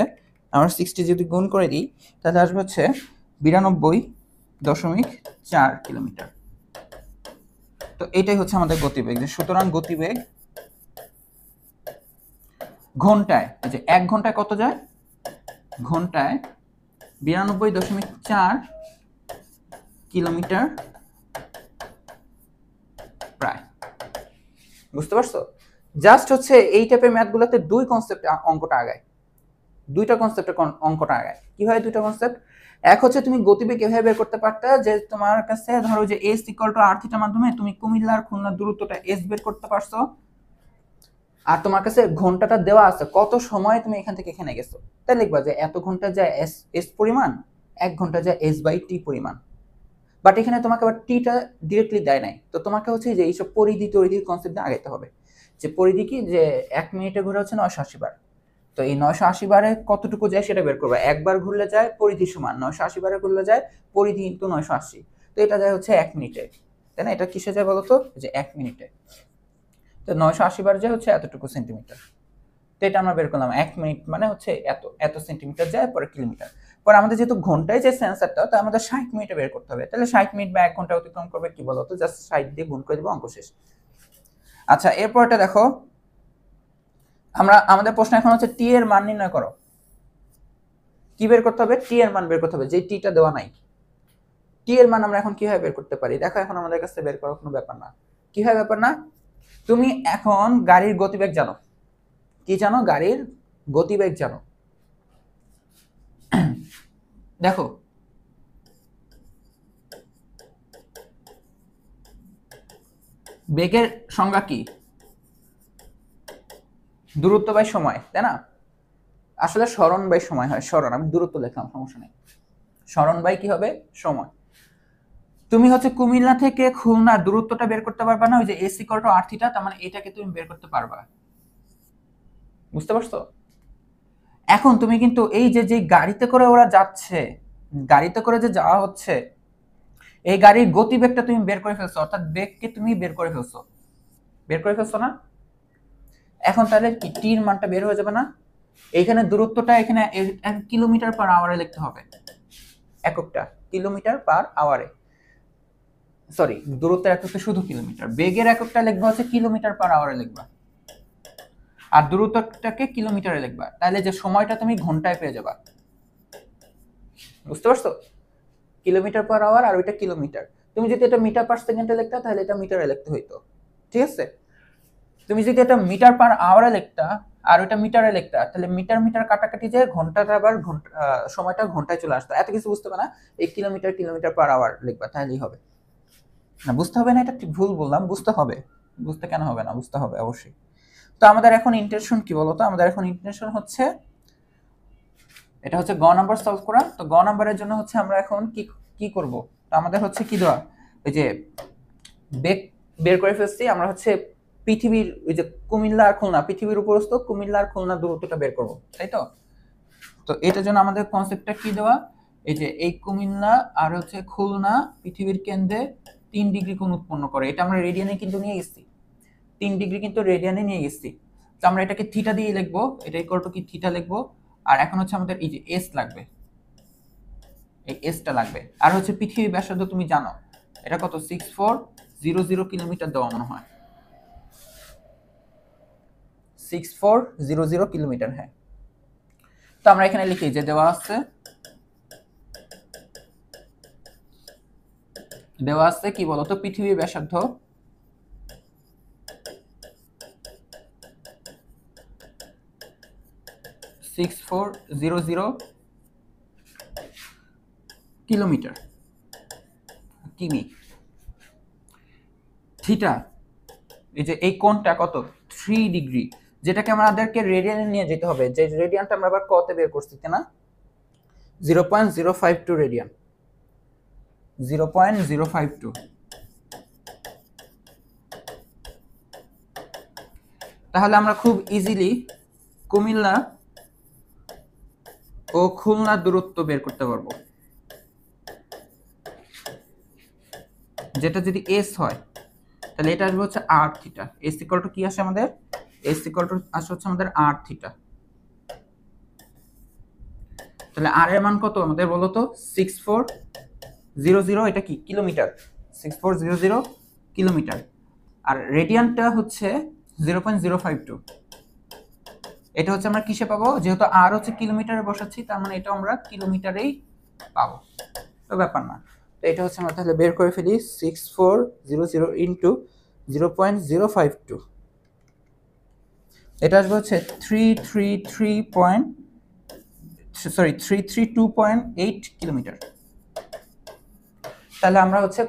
আমরা 60 যদি গুণ করে দিই তাহলে আসবে হচ্ছে 92.4 কিলোমিটার। তো এটাই হচ্ছে আমাদের গতিবেগ। যে সুতরাং গতিবেগ ঘন্টায়, যে 1 ঘন্টায় কত যায়? ঘন্টায় 92.4 কিলোমিটার প্রায়। বুঝতে পারছো? জাস্ট হচ্ছে এই টাইপের ম্যাথগুলোতে দুই কনসেপ্টে অঙ্কটা আগায়, দুইটা কনসেপ্টে অঙ্কটা আগায়। কি হয় দুইটা কনসেপ্ট? এক হচ্ছে তুমি গতিবেগ এভাবে বের করতে পারতে যে তোমার কাছে ধরো যে s = r থিটার মাধ্যমে তুমি কুমিল্লার খুলনার দূরত্বটা s বের করতে পারছো, আর তোমার কাছে ঘন্টাটা দেওয়া আছে কত সময় তুমি এখান থেকে এখানে গেছো, তাই লিখবা যে এত ঘন্টা যায় s পরিমাণ, 1 ঘন্টা যায় s/t পরিমাণ। বাট এখানে তোমাকে আবার টিটা ডিরেক্টলি দেয় নাই, তো তোমাকে হচ্ছে যে এইসব পরিধির কনসেপ্টে আগাইতে হবে। যে পরিধি কি? যে 1 মিনিটে ঘুরে হচ্ছে 980 বার। তো এই 980 বারে কতটুকু যায় সেটা বের করবে। একবার ঘুরলে যায় পরিধি সমান, 980 বারে ঘুরলে যায় পরিধি ইনটু 980। তো এটা যায় হচ্ছে 1 মিনিটে, তাই না? এটা কিসে যায় বলতো? যে 1 মিনিটে। তো 980 বার যায় হচ্ছে এতটুকু সেন্টিমিটার। তো এটা আমরা বের করলাম 1 মিনিট মানে হচ্ছে এত সেন্টিমিটার যায়, পরে কিলোমিটার। পরে আমাদের যেহেতু ঘন্টায় যে সেন্সারটা, তো আমাদের 60 মিনিটে বের করতে হবে। তাহলে 60 মিনিট বা 1 ঘন্টা অতিক্রম করবে কি বলতো? জাস্ট 60 দিয়ে গুণ করে দেবো, অঙ্ক শেষ। আচ্ছা, এরপরটা দেখো, আমাদের প্রশ্ন এখন হচ্ছে টি এর মান নির্ণয় করো। কি বের করতে হবে? টি এর মান বের করতে হবে, যে টিটা দেওয়া নাই। টি এর মান আমরা এখন কিভাবে বের করতে পারি? দেখো, এখন আমাদের কাছে বের করার কোনো ব্যাপার না। কিভাবে ব্যাপার না? তুমি এখন গাড়ির গতিবেগ জানো। কি জানো? গাড়ির গতিবেগ জানো। দেখো, বেগের সংজ্ঞা কি? দূরত্ব বাই সময়, তাই না? আসলে সরণ বাই সময় হয়। সরণ, আমি দূরত্ব লিখলাম, সমস্যা নেই। সরণ বাই কি হবে? সময়। তুমি হচ্ছে কুমিল্লা থেকে খুলনার দূরত্বটা বের করতে পারবা না, ওই যে S equal to R theta, তার মানে এটাকে তুমি বের করতে পারবা। বুঝতে পারছো? এখন তুমি কিন্তু এই যে যে গাড়িতে করে ওরা যাচ্ছে, গাড়িতে করে যে যাওয়া হচ্ছে, এই গাড়ির গতিবেগটা তুমি বের করে ফেলছো, অর্থাৎ বেগকে তুমি বের করে ফেলছো, বের করে ফেলছো না? এখন তাহলে কি টির মানটা বের হয়ে যাবে না? এইখানে দূরত্বটা এখানে কিলোমিটার পার আওয়ারে লিখতে হবে, এককটা কিলোমিটার পার আওয়ারে, সরি দূরত্বের এককটা শুধু কিলোমিটার, বেগের এককটা লিখবা হচ্ছে কিলোমিটার পার আওয়ারে লিখবা, আর দূরত্বটাকে কিলোমিটারে লিখবা, তাহলে যে সময়টা তুমি ঘন্টায় পেয়ে যাবা। বুঝতে পারছো? কিলোমিটার পার আওয়ার আর ওইটা কিলোমিটার। তুমি যদি এটা মিটার পার সেকেন্ডে লিখতা তাহলে এটা মিটারে লিখতে হইতো, ঠিক আছে? তুমি যদি এটা মিটার পার আওয়ারে লিখতা আর ওইটা মিটারে লিখতা, তাহলে মিটার মিটার কাটাকাটি যে ঘন্টাটা আবার ঘন্টা সময়টা ঘন্টায় চলে আসতো, এত কিছু বুঝতে হবে না, এই কিলোমিটার কিলোমিটার পার আওয়ার লিখবা, তাহলেই হবে। না বুঝতে হবে না, এটা ঠিক ভুল বললাম, বুঝতে হবে। বুঝতে কেন হবে না, বুঝতে হবে অবশ্যই। তো আমাদের এখন ইন্টেনশন কি বলতো? আমাদের এখন ইন্টেনশন হচ্ছে, এটা হচ্ছে গ নাম্বার সলভ করা। তো গ নাম্বারের জন্য হচ্ছে আমরা এখন কি কি করব? তো আমাদের হচ্ছে কি দেওয়া, ওই যে বেগ বের করে ফেলছি আমরা, হচ্ছে পৃথিবীর ওই যে কুমিল্লা আর খুলনা, পৃথিবীর উপরস্থ কুমিল্লা আর খুলনা দূরত্বটা বের করব, তাই তো? তো এটার জন্য আমাদের কনসেপ্টটা কি দেওয়া, এই যে এই কুমিল্লা আর হচ্ছে খুলনা পৃথিবীর কেন্দ্রে 3 ডিগ্রি কোণ উৎপন্ন করে, এটা আমরা রেডিয়ানে কিন্তু নিয়ে গেছি, 3 ডিগ্রি কিন্তু রেডিয়ানে নিয়ে গেছি। তো আমরা এটাকে থিটা দিয়ে লিখবো, এটা ইকুয়াল টু কি থিটা লিখবো। আর এখন হচ্ছে আমাদের এই যে এস লাগবে, এই এসটা লাগবে। আর হচ্ছে পৃথিবীর ব্যাসার্ধ তুমি জানো, এটা কত? 6400 কিলোমিটার দেওয়া মনে হয়, 6400 কিলোমিটার। হ্যাঁ, তো আমরা এখানে লিখি যে দেওয়া আছে কি বলতো, পৃথিবীর ব্যাসার্ধ 6400 কিলোমিটার, কিমি। থিটা, এই যে এই কোণটা কত? 3 ডিগ্রি, যেটাকে আমাদেরকে রেডিয়ানে নিয়ে যেতে হবে, যে রেডিয়ানটা আমরা আবার কতে বের করছি না, 0.052 রেডিয়ান, 0.052। তাহলে আমরা খুব ইজিলি কুমিল্লা ও খুলনার দূরত্ব বের করতে পারবো, যেটা যদি এস হয় তাহলে এটা আসবে হচ্ছে আর থিটা। এস ইকুয়াল টু কি আসে আমাদের? এস ইকুয়াল টু আসে হচ্ছে আমাদের আর থিটা। তাহলে আর এর মান কত আমাদের বলো তো? 6400, এটা কি কিলোমিটার, 6400 কিলোমিটার। আর রেডিয়ানটা হচ্ছে 0.052। এটা হচ্ছে আমরা কিসে পাবো? যেহেতু আর হচ্ছে কিলোমিটারে বসাচ্ছি, তার মানে এটা আমরা কিলোমিটারেই পাবো, তো ব্যাপার না। তো এটা হচ্ছে আমরা তাহলে বের করে ফেলি, 6400 ইন্টু 0.052, এটা আসবে হচ্ছে 332.8 কিলোমিটার। তাহলে আমরা হচ্ছে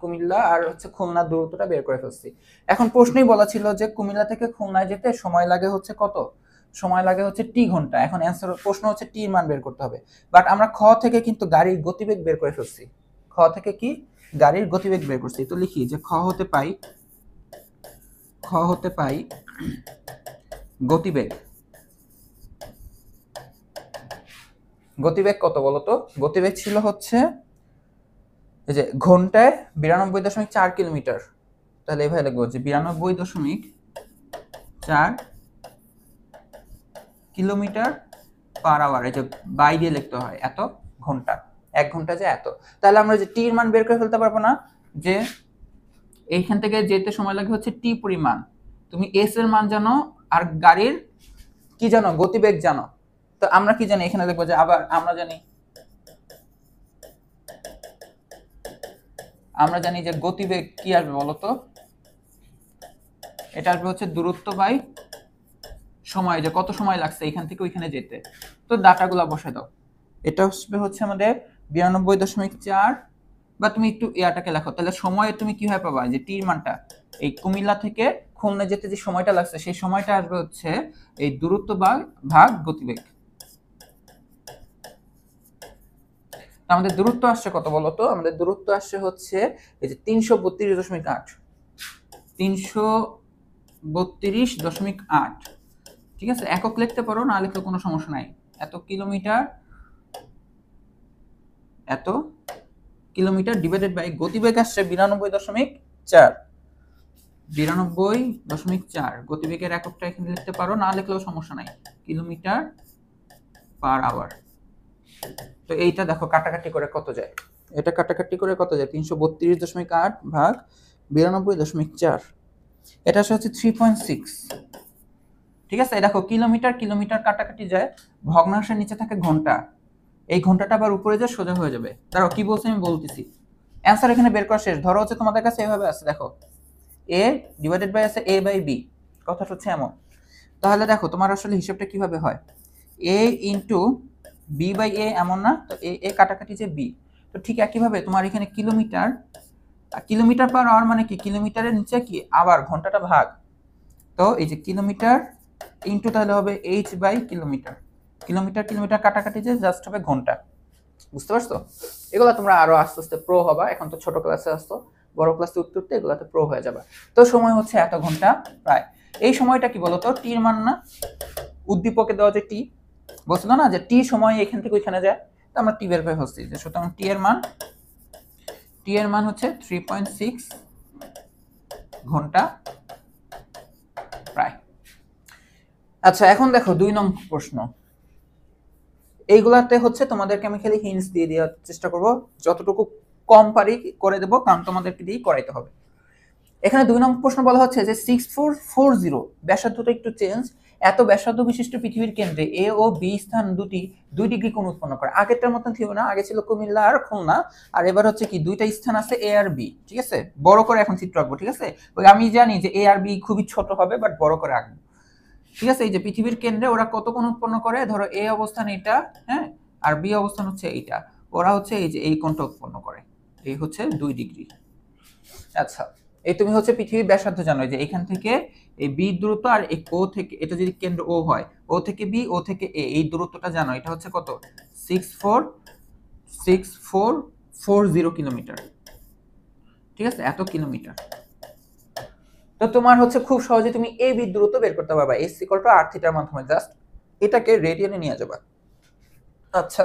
কুমিল্লা আর হচ্ছে খুলনার দূরত্বটা বের করে ফেলছি। এখন প্রশ্নই বলা ছিল যে কুমিল্লা থেকে খুলনায় যেতে সময় লাগে হচ্ছে কত? সময় লাগে হচ্ছে টি ঘন্টা। এখন অ্যান্সার প্রশ্ন হচ্ছে টির মান বের করতে হবে, বাট আমরা খ থেকে কিন্তু গাড়ির গতিবেগ বের করে ফেলছি। খ থেকে কি গাড়ির গতিবেগ বের করছি। তো লিখি যে খ হতে পাই গতিবেগ। গতিবেগ কত বলতো? গতিবেগ ছিল হচ্ছে এই যে ঘন্টায় 92.4 কিলোমিটার। তাহলে এভাবে লিখবো যে 92.4 কিলোমিটার পার আওয়ার, এই যে বাই দিয়ে লিখতে হয়, এত ঘন্টা, 1 ঘন্টা যে এত। তাহলে আমরা যে টির মান বের করে ফেলতে পারবো না, যে এইখান থেকে যেতে সময় লাগে হচ্ছে টি পরিমাণ। তুমি এস এর মান জানো আর গাড়ির কি জানো? গতিবেগ জানো। তো আমরা কি জানি? এখানে লিখবো যে আবার আমরা জানি যে গতিবেগ কি আসবে বলতো? এটা আসবে হচ্ছে দূরত্ব বাই সময়, যে কত সময় লাগছে এখান থেকে ওইখানে যেতে। তো ডাটাগুলো বসে দাও। এটা হচ্ছে আমাদের 92.4, বা তুমি একটু ইয়াটাকে লেখো, তাহলে সময়ে তুমি কিভাবে পাবা যে টির মানটা? এই কুমিল্লা থেকে খুলনা যেতে যে সময়টা লাগছে সেই সময়টা আসবে হচ্ছে এই দূরত্ব ভাগ গতিবেগ। তো আমাদের দূরত্ব আসছে কত বলো তো? আমাদের দূরত্ব আসছে হচ্ছে এই যে 332.8, 332.8। ঠিক আছে, একক লিখতে পারো, না লিখলে কোনো সমস্যা নাই। এত কিলোমিটার, এত কিলোমিটার ডিভাইডেড বাই গতিবেগ আসছে 92.4, 92.4। গতিবেগের এককটা এখানে লিখতে পারো, না লিখলেও সমস্যা নাই, কিলোমিটার পার আওয়ার। তো এইটা দেখো কাটাকাটি করে কত যায়, এটা কাটাকাটি করে কত যায়, 332.8 ভাগ 92.4, এটা হচ্ছে 3.6। ঠিক আছে, দেখো কিলোমিটার কিলোমিটার কাটাকাটি যায়, ভগ্নাংশের নিচে থাকে ঘন্টা, এই ঘন্টাটা আবার উপরে যায় সোজা হয়ে যাবে। দাঁড়াও কি বলছি আমি বলতেছি, অ্যান্সার এখানে বের করা শেষ। ধরো হচ্ছে তোমাদের কাছে এভাবে আছে, দেখো এ ডিভাইডেড বাই আছে এ বাই বি, কথাটা হচ্ছে এমন। তাহলে দেখো তোমার আসলে হিসাবটা কিভাবে হয়, এ ইন্টু বি বাই এ, এমন না? তো এ এ কাটাকাটি যে বি, তো ঠিক একইভাবে তোমার এখানে কিলোমিটার, কিলোমিটার পার আওয়ার মানে কি, কিলোমিটারের নিচে কি আবার ঘন্টাটা ভাগ, তো এই যে কিলোমিটার ইন্টু তাহলে হবে H by kilometre, kilometre kilometre কাটাকাটি যে জাস্ট হবে ঘন্টা। বুঝতে পারছো? এগুলো তোমরা আরো আস্তে আস্তে প্রো হবা, এখন তো ছোট ক্লাসে আসতো, বড় ক্লাসে উঠতে উঠতে এগুলাতে প্রো হয়ে যাবে। তো সময় হচ্ছে এত ঘন্টা প্রায়। এই সময়টা কি বলতো, টির মান না, উদ্দীপকে দেওয়া যে টি বলছিল না যে টি সময় এখান থেকে ওইখানে যায়, তো আমরা টি বের করে হচ্ছি যে, সুতরাং টি এর মান হচ্ছে 3.6 ঘন্টা প্রায়। আচ্ছা এখন দেখো 2 নং প্রশ্ন, এইগুলাতে হচ্ছে তোমাদেরকে আমি খালি হিন্টস দিয়ে দেওয়ার চেষ্টা করব, যতটুকু কম পারি করে দেবো, কারণ তোমাদেরকে দিয়েই করাইতে হবে। এখানে 2 নং প্রশ্ন বলা হচ্ছে যে 6440, ব্যাসার্ধটা একটু চেঞ্জ, এত ব্যাসার্ধ বিশিষ্ট পৃথিবীর কেন্দ্রে এ ও বি স্থান দুটি 2 ডিগ্রি কোণ উৎপন্ন করে। আগেরটার মতন ছিল না, আগে ছিল কুমিল্লা আর খুলনা, আর এবার হচ্ছে কি দুইটা স্থান আছে এ আর বি। ঠিক আছে, বড় করে এখন চিত্র আঁকবো। ঠিক আছে, ওই আমি জানি যে এ আর বি খুবই ছোট হবে, বাট বড় করে আঁকবো। ঠিক আছে, এই যে পৃথিবীর কেন্দ্রে ওরা কত কোণ উৎপন্ন করে, ধরো এ অবস্থান এটা, হ্যাঁ, আর বি অবস্থান হচ্ছে এইটা, ওরা হচ্ছে এই যে এই কোণটা উৎপন্ন করে, এই হচ্ছে 2 ডিগ্রি। আচ্ছা, এই তুমি হচ্ছে পৃথিবীর ব্যাসার্ধ জানো, যে এখান থেকে এই বি দূরত্ব, আর এই ও থেকে, এটা যদি কেন্দ্র ও হয়, ও থেকে বি, ও থেকে এ, এই দূরত্বটা জানো, এটা হচ্ছে কত, 6440 কিলোমিটার। ঠিক আছে, এত কিলোমিটার। তো তোমার হচ্ছে খুব সহজে তুমি এ বি দূরত্ব বের করতে পারবা, এস ইকুয়াল টু আর থিটার মাধ্যমে, জাস্ট এটাকে রেডিয়ানে নিয়ে যাবা। আচ্ছা,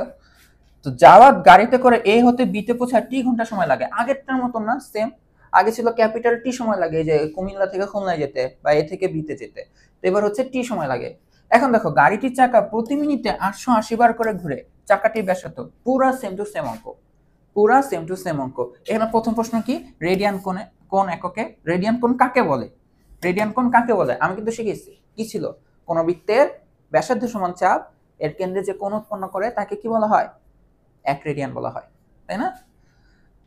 তো যাওয়ার গাড়িতে করে এ হতে বিতে পৌঁছায় টি ঘন্টা সময় লাগে, আগেরটার মতন না, সেম। আগে ছিল ক্যাপিটাল টি সময় লাগে, যে কুমিল্লা থেকে খুলনায় যেতে বা এ থেকে বিতে যেতে, তো এবার হচ্ছে টি সময় লাগে। এখন দেখো গাড়িটির চাকা প্রতি মিনিটে 880 বার করে ঘুরে, চাকাটির ব্যাসার্ধ, পুরা সেম টু সেম অঙ্ক, পুরা সেম টু সেম অঙ্ক। এখানে প্রথম প্রশ্ন কি, রেডিয়ান কোণে, কোন এককে রেডিয়ান কোণ কাকে বলে, রেডিয়ান কোণ কাকে বলে আমি কিন্তু শিখেছি, কি ছিল, কোন বৃত্তের ব্যাসার্ধ সমান চাপ, এর কেন্দ্রে যে কোণ উৎপন্ন করে তাকে কি বলা হয়, 1 রেডিয়ান বলা হয়, তাই না?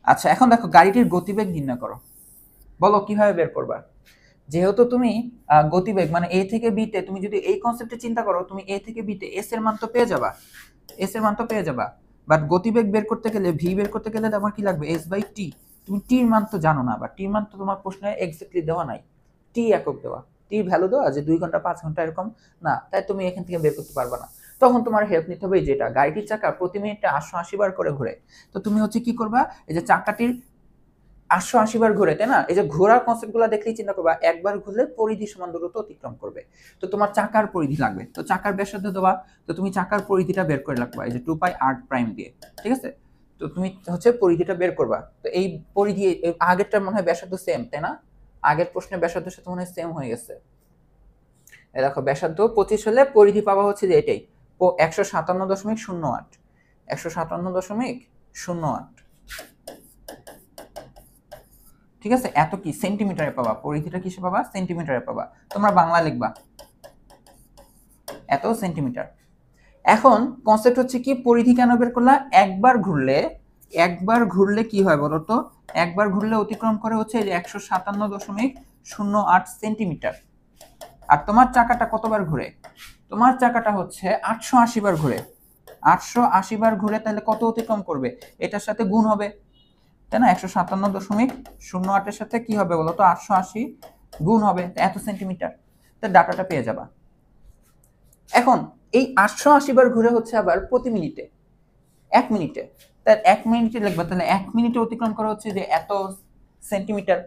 আচ্ছা এখন দেখো গাড়িটির গতিবেগ নির্ণয় করো, বলো কিভাবে বের করবা। যেহেতু তুমি গতিবেগ মানে এ থেকে বি তে, তুমি যদি এই কনসেপ্টে চিন্তা করো, তুমি এ থেকে বি তে এস এর মান তো পেয়ে যাবা, এস এর মান তো পেয়ে যাবা, বাট গতিবেগ বের করতে গেলে, ভি বের করতে গেলে তোমার কি লাগবে, এস বাই টি। তুমি টির মান তো জানো না, বা টির মান তো তোমার প্রশ্নে এক্স্যাক্টলি দেওয়া নাই, টি একক দেওয়া, টি ভ্যালু দেওয়া যে 2 ঘন্টা 5 ঘন্টা এরকম না, তাই তুমি এখান থেকে বের করতে পারবে না। তখন তোমার হেল্প নিতে হবে, যেটা গাড়িটির চাকা প্রতি মিনিটে 880 বার করে ঘুরে, তো তুমি হচ্ছে কি করবা, এই যে চাকাটির 880 বার ঘুরে, তাই না, এই যে ঘোরার কনসেপ্ট গুলো দেখলেই চিন্তা করবা, একবার ঘুরলে পরিধি সমান দূরত্ব অতিক্রম করবে, তো তোমার চাকার পরিধি লাগবে, তো চাকার ব্যাসার্ধ দেওয়া, তো তুমি চাকার পরিধিটা বের করে রাখবা এই যে 2 পাই r প্রাইম দিয়ে। ঠিক আছে, তো তুমি হচ্ছে পরিধিটা বের করবা, তো এই পরিধি আগেরটার মনে হয় ব্যাসার্ধ সেম, তাই না, আগের প্রশ্নের ব্যাসার্ধের সাথে মনে হয় সেম হয়ে গেছে। এই দেখো ব্যাসার্ধ 25 হলে পরিধি পাওয়া হচ্ছে যে এটাই, 157.08, 157.08। ঠিক আছে, এত কি সেন্টিমিটারে পাবা, পরিধিটা কিসে পাবা, সেন্টিমিটারে পাবা, তোমরা বাংলা লিখবা এত সেন্টিমিটার। এখন কনসেপ্ট হচ্ছে কি, পরিধি কেন বের করলা, একবার ঘুরলে কি হয় বলো তো, একবার ঘুরলে অতিক্রম করে হচ্ছে 157.08 সেন্টিমিটার, আর তোমার চাকাটা কতবার ঘুরে, তোমার চাকাটা হচ্ছে 880 বার ঘুরে, 880 বার ঘুরে, তাহলে কত অতিক্রম করবে, এটার সাথে গুণ হবে, তাই না, 157.08 এর সাথে কি হবে বলতো, 880 গুণ হবে, এত সেন্টিমিটার, তো ডাটাটা পেয়ে যাবা। এখন এই 880 বার ঘুরে হচ্ছে আবার প্রতি মিনিটে, 1 মিনিটে, তার 1 মিনিটে লিখবা, তাহলে 1 মিনিটে অতিক্রম করা হচ্ছে যে এত সেন্টিমিটার।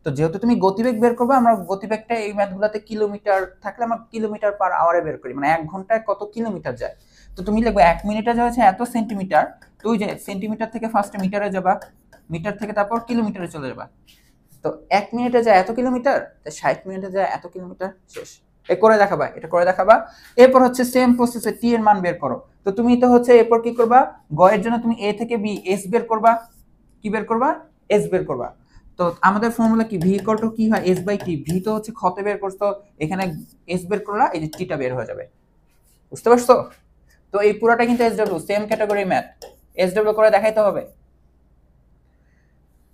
তো যেহেতু তুমি গতিবেগ বের করবে, আমরা গতিবেগটা এই ম্যাথগুলোতে কিলোমিটার থাকলে আমরা কিলোমিটার পার আওয়ারে বের করি, মানে 1 ঘন্টায় কত কিলোমিটার যায়। তো তুমি লিখবে 1 মিনিটে যাচ্ছে এত সেন্টিমিটার, তো ওই যে সেন্টিমিটার থেকে ফার্স্টে মিটারে যাবা, মিটার থেকে তারপর কিলোমিটারে চলে যাবা। তো 1 মিনিটে যায় এত কিলোমিটার, 60 মিনিটে যায় এত কিলোমিটার, শেষ। এ করে দেখাবা, এটা করে দেখাবা। এরপর হচ্ছে সেম প্রসেসে টি এর মান বের করো। তো তুমি তো হচ্ছে এরপর কি করবা, গ এর জন্য তুমি এ থেকে বি এস বের করবা। কি বের করবা? এস বের করবা। তো আমাদের ফর্মুলা কি, ভি ইকুয়াল টু কি হয়, এস বাই টি। ভি তো হচ্ছে ক্ষতে বের করছো, এখানে এস বের করলা, এই যে টিটা বের হয়ে যাবে। বুঝতে পারছো? তো এই পুরোটা কিন্তু SW, same category math, SW করে দেখাইতে হবে।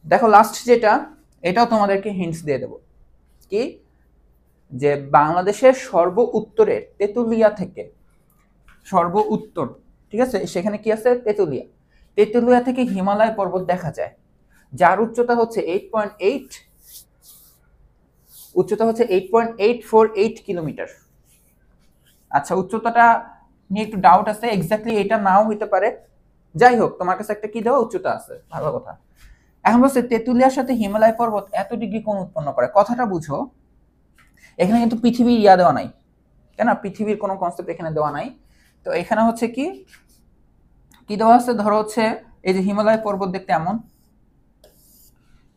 দেখো লাস্ট যেটা, এটাও তোমাদেরকে হিন্টস দিয়ে দেব। কি, যে বাংলাদেশের সর্ব উত্তরের তেতুলিয়া থেকে, সর্ব উত্তর, ঠিক আছে, সেখানে কি আছে, তেতুলিয়া। তেতুলিয়া থেকে হিমালয় পর্বত দেখা যায়, যার উচ্চতা হচ্ছে 8.8, উচ্চতা হচ্ছে 8.848 কিলোমিটার। আচ্ছা, উচ্চতাটা নিয়ে একটু ডাউট আছে, এক্স্যাক্টলি এটা নাও হইতে পারে। যাই হোক, তোমার কাছে একটা কি দেওয়া, উচ্চতা আছে, ভালো কথা। এখন বলছে তেতুলিয়ার সাথে হিমালয় পর্বত এত ডিগ্রি কোণ উৎপন্ন করে। কথাটা বুঝো, এখানে কিন্তু পৃথিবীর ইয়া দেওয়া নাই, তাই না? পৃথিবীর কোনো কনসেপ্ট এখানে দেওয়া নাই। তো এখানে হচ্ছে কি কি দেওয়া আছে, ধরো হচ্ছে এই যে হিমালয় পর্বত দেখতে এমন,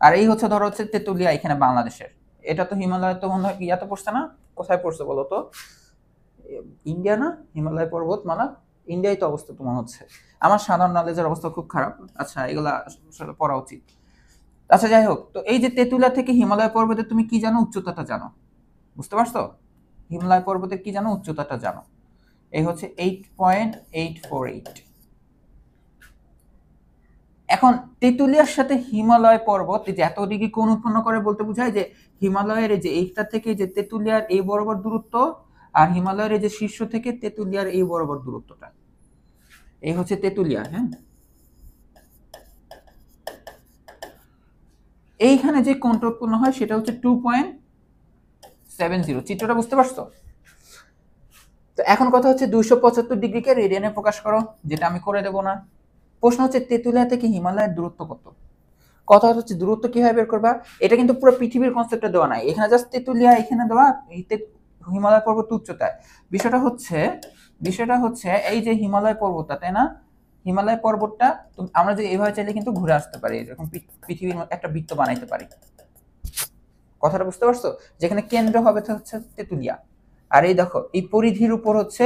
আর এই হচ্ছে ধরো হচ্ছে তেতুলিয়া এখানে বাংলাদেশের। এটা তো হিমালয় তো মনে হয় ইয়াতে পড়ছে না, কোথায় পড়ছে বলো তো, ইন্ডিয়া না? হিমালয় পর্বতমালা ইন্ডিয়ায় তো অবস্থা তো মনে হচ্ছে। আমার সাধারণ নলেজের অবস্থা খুব খারাপ। আচ্ছা, এগুলা আসলে পড়া উচিত। আচ্ছা, যাই হোক, তো এই যে তেতুলিয়া থেকে হিমালয় পর্বতে তুমি কি জানো, উচ্চতাটা জানো, বুঝতে পারছো? হিমালয় পর্বতের কি জানো, উচ্চতাটা জানো, এই হচ্ছে 8.848। এখন তেতুলিয়ার সাথে হিমালয় পর্বত যে এত ডিগ্রি কোণ উৎপন্ন করে বলতে বোঝায় যে হিমালয়ের যে এইটা থেকে যে তেতুলিয়ার এই বরাবর দূরত্ব, আর হিমালয়ের যে শীর্ষ থেকে তেতুলিয়ার এই বরাবর দূরত্বটা, এই হচ্ছে তেতুলিয়া। হ্যাঁ, এইখানে যে কোণটা উৎপন্ন হয় সেটা হচ্ছে 2.70। চিত্রটা বুঝতে পারছো? তো এখন কথা হচ্ছে 275 ডিগ্রিকে রেডিয়ানে প্রকাশ করো, যেটা আমি করে দেবো না। প্রশ্ন হচ্ছে তেতুলিয়া থেকে হিমালয়ের দূরত্ব কত। কথা হচ্ছে দূরত্ব কিভাবে বের করবা, এটা কিন্তু পুরো পৃথিবীর কনসেপ্টে দেওয়া নাই, এখানে জাস্ট তেতুলিয়া এখানে দেওয়া, হিমালয় পর্বত উচ্চতায়। বিষয়টা হচ্ছে এই যে হিমালয় পর্বতটা, তাই না? হিমালয় পর্বতটা আমরা যে এইভাবে চাইলে কিন্তু ঘুরে আসতে পারি, এরকম পৃথিবীর একটা বৃত্ত বানাইতে পারি। কথাটা বুঝতে পারছো? যেখানে কেন্দ্র হবে হচ্ছে তেতুলিয়া, আর এই দেখো এই পরিধির উপর হচ্ছে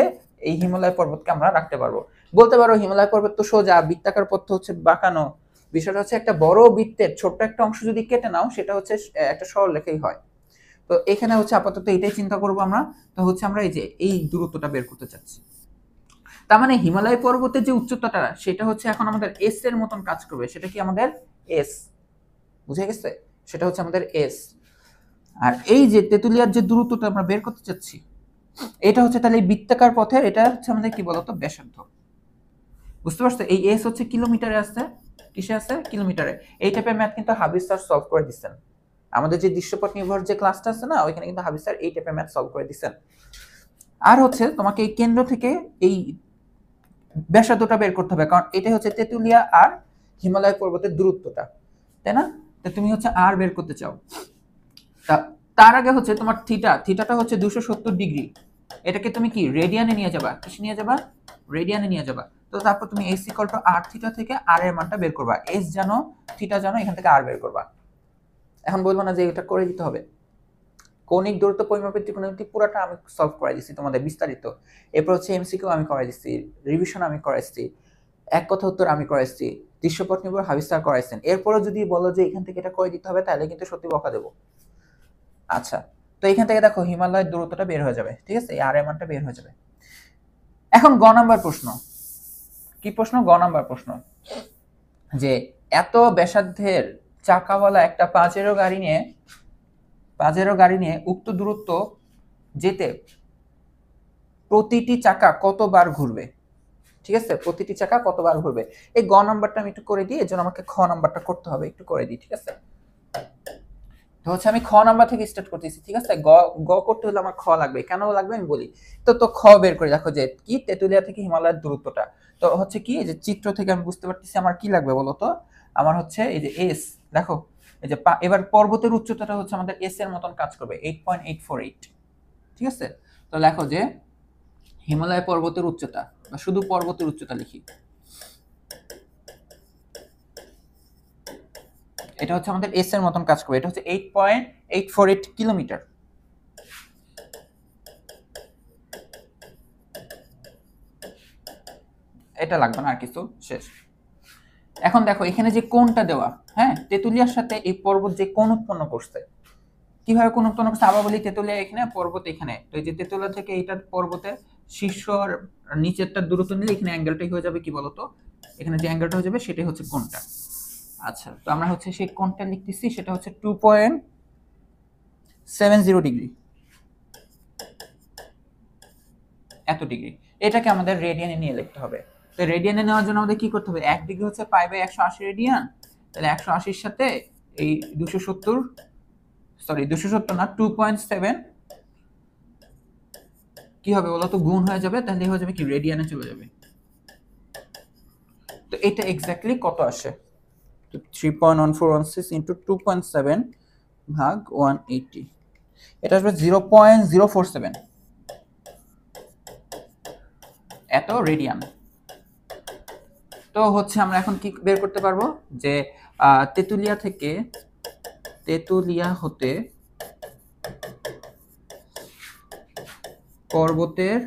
এই হিমালয় পর্বতকে আমরা রাখতে পারবো। বলতে পারো হিমালয় পর্বত তো সোজা, বৃত্তাকার পথ হচ্ছে বাঁকানো। বিষয়টা হচ্ছে একটা বড় বৃত্তের ছোট্ট একটা অংশ যদি কেটে নাও, সেটা হচ্ছে একটা সরলরেখাই হয়। তো এখানে হচ্ছে আপাতত এটাই চিন্তা করবো আমরা। তো হচ্ছে আমরা এই যে এই দূরত্বটা বের করতে চাচ্ছি। তার মানে হিমালয় পর্বতের যে উচ্চতাটা, সেটা হচ্ছে এখন আমাদের এস এর মতন কাজ করবে। সেটা কি আমাদের এস, বুঝে গেছে? সেটা হচ্ছে আমাদের এস। আর এই যে তেতুলিয়ার যে দূরত্বটা আমরা বের করতে চাচ্ছি, এটা হচ্ছে তাহলে এই বৃত্তাকার পথের, এটা হচ্ছে আমাদের কি বলতো, ব্যাসার্ধ। বুঝতে পারছো? এই এস হচ্ছে কিলোমিটারে আছে, কিসে আছে, কিলোমিটারে। এই টাইপের ম্যাথ কিন্তু হাবিব স্যার সলভ করে দিচ্ছেন। আমাদের যে দৃশ্যপট নির্ভর যে ক্লাসটা আছে না, ওইখানে কিন্তু হাবিব স্যার এই টাইপের ম্যাথ সলভ করে দিচ্ছেন। আর হচ্ছে তোমাকে এই কেন্দ্র থেকে এই ব্যাসার্ধটা বের করতে হবে, কারণ এটা হচ্ছে তেতুলিয়া আর হিমালয় পর্বতের দূরত্বটা, তাই না? তো তুমি হচ্ছে আর বের করতে চাও। তার আগে হচ্ছে তোমার থিটাটা হচ্ছে 270 ডিগ্রি, এটাকে তুমি কি রেডিয়ানে নিয়ে যাবা, কিসে নিয়ে যাবা, রেডিয়ানে নিয়ে যাবা। তো তারপর তুমি S equal to R theta থেকে আর এর মানটা বের করবা, এস জানো, থিটা জানো, এখান থেকে আর বের করবা। এখন বলবো না যে এটা করে দিতে হবে। কৌণিক দূরত্ব পরিমাপের ত্রিকোণমিতি পুরোটা আমি সলভ করে দিচ্ছি তোমাদের বিস্তারিত। এরপর হচ্ছে এমসিকিউ আমি করাই দিচ্ছি, রিভিশন আমি করাইছি, এক কথা উত্তর আমি করাইছি, দৃশ্যপট নির্ভর হাবিব স্যার করাইছেন। এরপরও যদি বলো যে এখান থেকে এটা করে দিতে হবে, তাহলে কিন্তু সত্যি বকা দেবো। আচ্ছা, তো এখান থেকে দেখো হিমালয়ের দূরত্বটা বের হয়ে যাবে, ঠিক আছে, আর এর মানটা বের হয়ে যাবে। এখন গ নাম্বার প্রশ্ন, কি প্রশ্ন, গ নাম্বার প্রশ্ন, যে এত ব্যাসার্ধের চাকাওয়ালা একটা পাজেরো গাড়ি নিয়ে উক্ত দূরত্ব যেতে প্রতিটি চাকা কতবার ঘুরবে। ঠিক আছে, প্রতিটি চাকা কতবার ঘুরবে। এই গ নাম্বারটা আমি একটু করে দিই, এর জন্য আমাকে খ নাম্বারটা করতে হবে, একটু করে দিই, ঠিক আছে। তো হচ্ছে আমি খ নাম্বার থেকে স্টার্ট করতেছি, ঠিক আছে। গ গ করতে হলে আমার খ লাগবে, কেন লাগবে আমি বলি। তো খ বের করে দেখো যে কি তেতুলিয়া থেকে হিমালয়ের দূরত্বটা। তো হচ্ছে কি এই যে চিত্র থেকে আমি বুঝতে পারতেছি আমার কি লাগবে বলো তো। আমার হচ্ছে এই যে এস, দেখো এই যে এবার পর্বতের উচ্চতাটা হচ্ছে আমাদের এস এর মতন কাজ করবে 8.848, ঠিক আছে। তো লেখো যে হিমালয় পর্বতের উচ্চতা, বা শুধু পর্বতের উচ্চতা লিখি, এটা হচ্ছে আমাদের এস এর মতন কাজ করবে। এটা হচ্ছে 8.848 কিলোমিটার। এটা লাগবে না আর কিছু, শেষ। এখন দেখো এখানে যে কোণটা দেওয়া, হ্যাঁ, তেতুলিয়ার সাথে এই পর্বত যে কোণ উৎপন্ন করছে, কিভাবে কোণ উৎপন্ন করছে আবার বলি। তেতুলিয়া এখানে, পর্বত এখানে। তো এই যে তেতুলিয়া থেকে এইটা পর্বতের শীর্ষ আর নিচেরটা দূরত্ব নিলে এখানে অ্যাঙ্গেলটাই হয়ে যাবে কি বলতো, এখানে যে অ্যাঙ্গেলটা হয়ে যাবে সেটাই হচ্ছে কোণটা। আচ্ছা, তো আমরা হচ্ছে সেই কোণটা লিখতেছি, সেটা হচ্ছে 2.70 ডিগ্রি, এত ডিগ্রি। এটাকে আমাদের রেডিয়ানে নিয়ে লিখতে হবে। তো রেডিয়ানে নেওয়ার জন্য আমাদের কি করতে হবে, 1 ডিগ্রি হচ্ছে π/180 রেডিয়ান। তাহলে 180-র সাথে এই 270, সরি 270 না, 2.7 কি হবে বলো তো, গুণ হয়ে যাবে। তাহলে হয়ে যাবে কি রেডিয়ানে চলে যাবে। তো এটা এক্স্যাক্টলি কত আসে, 3.1416 ইন্টু 2.7 ভাগ 180, এটা আসবে 0.047, এত রেডিয়ান। তো হচ্ছে আমরা এখন কি বের করতে পারবো যে তেতুলিয়া হতে পর্বতের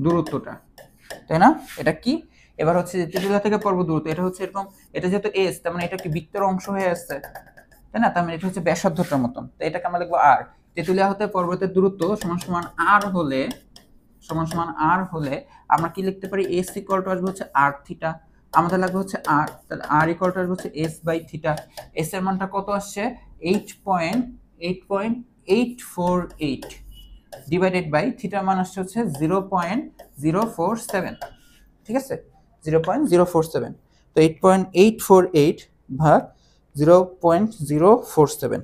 দূরত্বটা, তাই না? এটা কি, এবার হচ্ছে তেতুলিয়া থেকে পর্বত দূরত্ব, এটা হচ্ছে এরকম, এটা যেহেতু এস, তার মানে এটা কি বৃত্তের অংশ হয়ে আসছে, তাই না? তার মানে এটা হচ্ছে ব্যাসার্ধটার মতন। তো এটাকে আমরা লিখবো আর। তেতুলিয়া হতে পর্বতের দূরত্ব সমান সমান আর হলে আমরা কি লিখতে পারি, এস ইকুয়াল টু আসবে হচ্ছে আর থিটা। আমাদের লাগবে হচ্ছে আর, তাহলে আর ইকুয়াল টু আসবে হচ্ছে এস বাই থিটা। এস এর মানটা কত আসছে, 8.848 ডিভাইডেড বাই থিটার মান আসছে হচ্ছে 0.047, ঠিক আছে, 0.047। তো 8.848 ভাগ 0.047,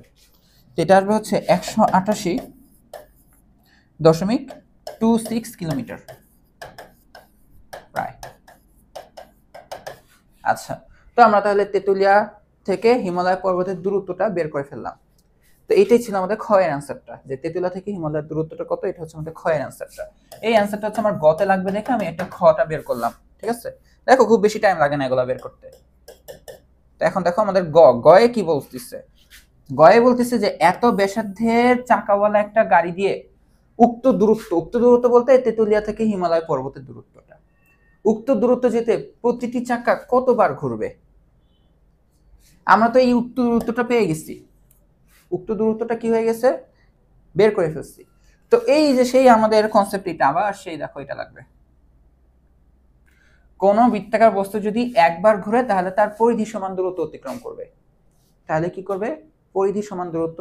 এটা আসবে হচ্ছে 188.26 কিলোমিটার প্রায়। আচ্ছা, তো আমরা তাহলে তেতুলিয়া থেকে হিমালয় পর্বতের দূরত্বটা বের করে ফেললাম। তো এইটাই ছিল আমাদের ক্ষয়ের অ্যান্সারটা, যে তেতুলিয়া থেকে হিমালয়ের দূরত্বটা কত, এটা হচ্ছে আমাদের ক্ষয়ের অ্যান্সারটা। এই অ্যান্সারটা হচ্ছে আমার গতে লাগবে দেখে আমি একটা খটা বের করলাম, ঠিক আছে। দেখো খুব বেশি টাইম লাগে না এগুলো বের করতে। তো এখন দেখো আমাদের গয়ে কি বলতেছে, গয়ে বলতেছে যে এত ব্যাসার্ধের চাকাওয়ালা একটা গাড়ি দিয়ে উক্ত দূরত্ব বলতে তেতুলিয়া থেকে হিমালয় পর্বতের দূরত্বটা, উক্ত দূরত্ব যেতে প্রতিটি চাকা কতবার ঘুরবে। আমরা তো এই উক্ত দূরত্বটা পেয়ে গেছি, উক্ত দূরত্বটা কি হয়ে গেছে, বের করে ফেলছি। তো এই যে সেই আমাদের কনসেপ্ট, এটা আবার সেই দেখো এটা লাগবে, কোন বৃত্তাকার বস্তু যদি একবার ঘুরে তাহলে তার পরিধি সমান দূরত্ব অতিক্রম করবে। তাহলে কি করবে, পরিধি সমান দূরত্ব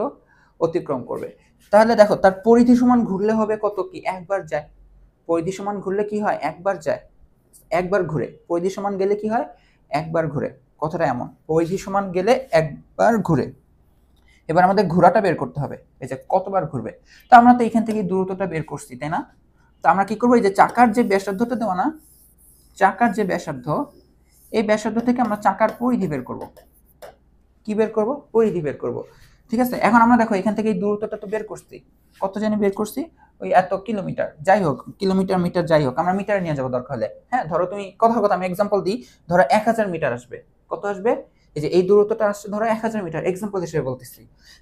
অতিক্রম করবে। তাহলে দেখো তার পরিধি সমান ঘুরলে হবে কত, কি একবার যায়। পরিধি সমান ঘুরলে কি হয়, একবার যায়, একবার ঘুরে। পরিধি সমান গেলে কি হয়, একবার ঘুরে। কথাটা এমন, পরিধি সমান গেলে একবার ঘুরে। এবার আমাদের ঘোরাটা বের করতে হবে, এই যে কতবার ঘুরবে। তো আমরা তো এখান থেকে দূরত্বটা বের করছি, তাই না? তো আমরা কি করবো, এই যে চাকার যে ব্যাসার্ধটা দেওয়া না, চাকার যে ব্যাসার্ধ, এই ব্যাসার্ধ থেকে আমরা চাকার পরিধি বের করব। কি বের করব, পরিধি বের করব, ঠিক আছে। এখন আমরা দেখো এখান থেকে এই দূরত্বটা তো বের করছি, কত জানি বের করছি, ওই এত কিলোমিটার, যাই হোক কিলোমিটার মিটার যাই হোক, আমরা মিটারে নিয়ে যাবো দরকার হলে। হ্যাঁ, ধরো তুমি কথা আমি এক্সাম্পল দিই, ধরো 1000 মিটার আসবে। কত আসবে, এই যে এই দূরত্বটা আসছে ধরো 1000 মিটার, এক্সাম্পল হিসেবে বলতেছি।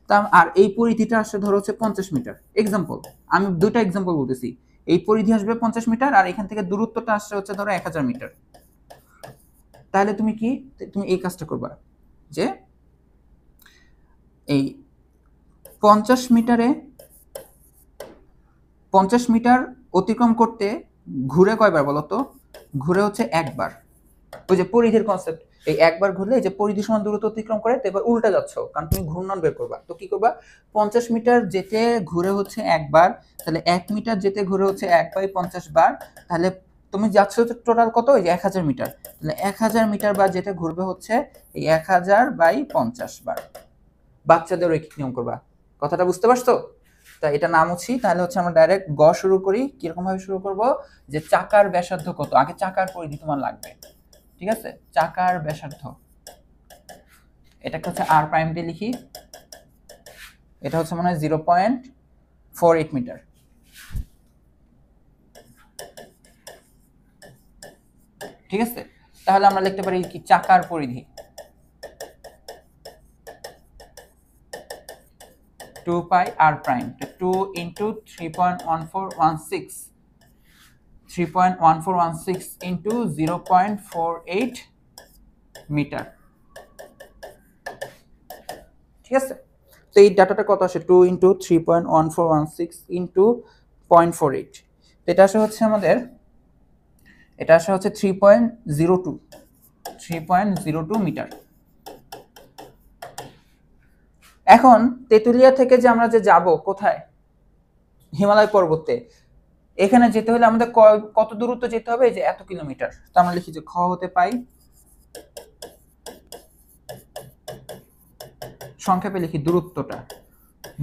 তা আর এই পরিধিটা আসছে ধরো হচ্ছে 50 মিটার, এক্সাম্পল, আমি দুইটা এক্সাম্পল বলতেছি। এই পরিধি আসবে 50 মিটার, আর এখান থেকে দূরত্বটা আসছে হচ্ছে ধরো 1000 মিটার। তাহলে তুমি এই কাজটা করবা যে এই 50 মিটার অতিক্রম করতে ঘুরে কয়বার বলতো, ঘুরে হচ্ছে একবার। ওই যে পরিধির কনসেপ্ট, এই একবার ঘুরলে এই যে পরিধি সমান দূরত্ব অতিক্রম করে, তো এবার উল্টা যাচ্ছ, কারণ তুমি ঘূর্ণন বের করবা। তো কি করবা, 50 মিটার যেতে ঘুরে হচ্ছে একবার, তাহলে 1 মিটার যেতে ঘুরে হচ্ছে 1/50 বার, তাহলে তুমি যাচ্ছ টোটাল কত, ওই যে 1000 মিটার, তাহলে 1000 মিটার বা যেটা ঘুরবে হচ্ছে এই 1000/50 বার। বাচ্চাদের রৈখিক নিয়ম করবা, কথাটা বুঝতে পারছো? তা এটা নাম হচ্ছি, তাহলে হচ্ছে আমরা ডাইরেক্ট গ শুরু করি। কিরকম ভাবে শুরু করব, যে চাকার ব্যাসার্ধ কত, আগে চাকার পরিধি তোমার লাগবে, ঠিক আছে? চাকার ব্যাসার্ধ, এটাকে হচ্ছে আর প্রাইম দিয়ে লিখি, এটা হচ্ছে মনে হয় 0.48 মিটার। ঠিক আছে, তাহলে আমরা লিখতে পারি কি চাকার পরিধি 2 পাই আর প্রাইম, 2 ইন্টু 3.1416 ইন্টু 0.48 মিটার। ঠিক আছে, তো এই ডাটাটা কত আসে, 2 ইন্টু 3.1416 ইন্টু 0.48, তো এটা আসে হচ্ছে আমাদের, এটা আসে হচ্ছে 3.02 মিটার। এখন তেতুলিয়া থেকে যে আমরা যে যাব কোথায়, হিমালয় পর্বতে, এখানে যেতে হলে আমাদের কত দূরত্ব যেতে হবে, এই যে এত কিলোমিটার। তো আমরা লিখি যে খ হতে পাই, সংক্ষেপে লিখি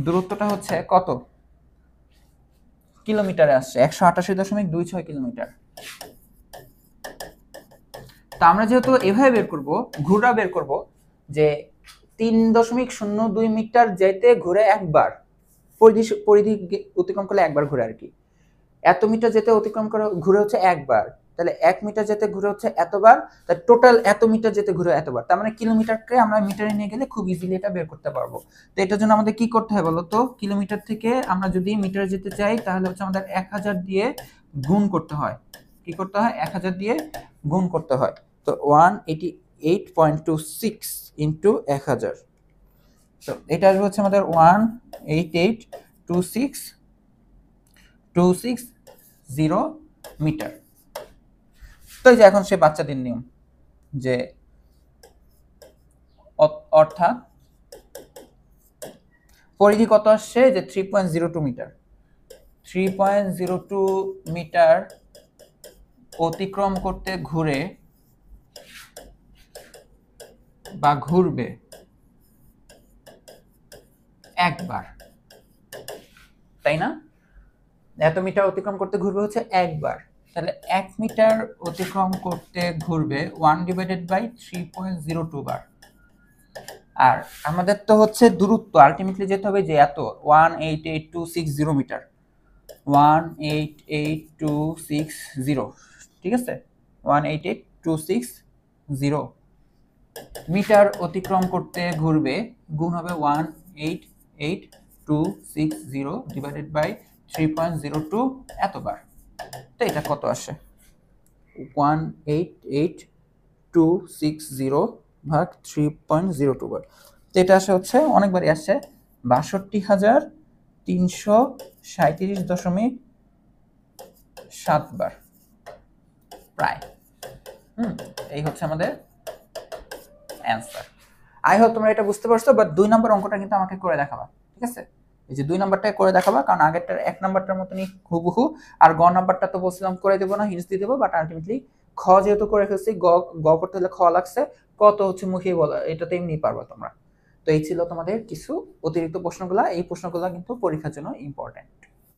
দূরত্বটা হচ্ছে কত কিলোমিটারে আসছে, 188.26 কিলোমিটার। তা আমরা যেহেতু এভাবে বের করব, ঘুরা বের করব, যে 3.02 মিটার যেতে ঘুরে একবার, পরিধি অতিক্রম করলে একবার ঘুরে আর কি। এত মিটার যেতে অতিক্রম করে ঘুরে হচ্ছে একবার, তাহলে 1 মিটার যেতে ঘুরে হচ্ছে এতবার, তাহলে টোটাল এত মিটার যেতে ঘুরে এতবার। তার মানে কিলোমিটারকে আমরা মিটারে নিয়ে গেলে খুব ইজিলি এটা বের করতে পারবো। তো এটার জন্য আমাদের কি করতে হয় বলো তো, কিলোমিটার থেকে আমরা যদি মিটারে যেতে চাই তাহলে হচ্ছে আমাদের 1000 দিয়ে গুণ করতে হয়। কি করতে হয়, 1000 দিয়ে গুণ করতে হয়। তো 188.26 ইন্টু 1000, তো এটা আসবে হচ্ছে আমাদের 188.26 মিটার। তো এই যে এখন সে বাচ্চাদের নিয়ম, যে অর্থাৎ পরিধি কত আসছে, যে 3.02 মিটার, 3.02 মিটার অতিক্রম করতে ঘুরে বা ঘুরবে একবার, তাই না? এত মিটার অতিক্রম করতে ঘুরবে হচ্ছে একবার, তাহলে 1 মিটার অতিক্রম করতে ঘুরবে 1/3.02 বার। আর আমাদের তো হচ্ছে দূরত্ব আলটিমেটলি যেতে হবে যে এত 188.260 মিটার, 188.260, ঠিক আছে, 188.260 মিটার অতিক্রম করতে ঘুরবে, গুণ হবে 188.260 ডিভাইডেড বাই 3.02 এতবার। তো এটা কত আসে, 188.260 ভাগ 3.02 বার। তো এটা আসে হচ্ছে অনেকবারই আসছে 62,337.7 বার প্রায়। এই হচ্ছে আমাদের অ্যান্সার। আই হোপ তোমরা এটা বুঝতে পারছো। বাট 2 নম্বর অঙ্কটা কিন্তু আমাকে করে দেখাবা, ঠিক আছে? এই যে 2 নাম্বারটা করে দেখাবা, কারণ আগেরটার 1 নাম্বারটার মতনই হুবহু। আর গ নাম্বারটা তো বলছিলাম করে দেবো না, হিন্টস দিয়ে দেবো, বাট আলটিমেটলি খ যেহেতু করে ফেলছি, গ করতে হলে খ লাগছে, কত হচ্ছে মুখেই বলা, এটা তো এমনি পারবা তোমরা। তো এই ছিল তোমাদের কিছু অতিরিক্ত প্রশ্নগুলা, এই প্রশ্নগুলা কিন্তু পরীক্ষার জন্য ইম্পর্টেন্ট।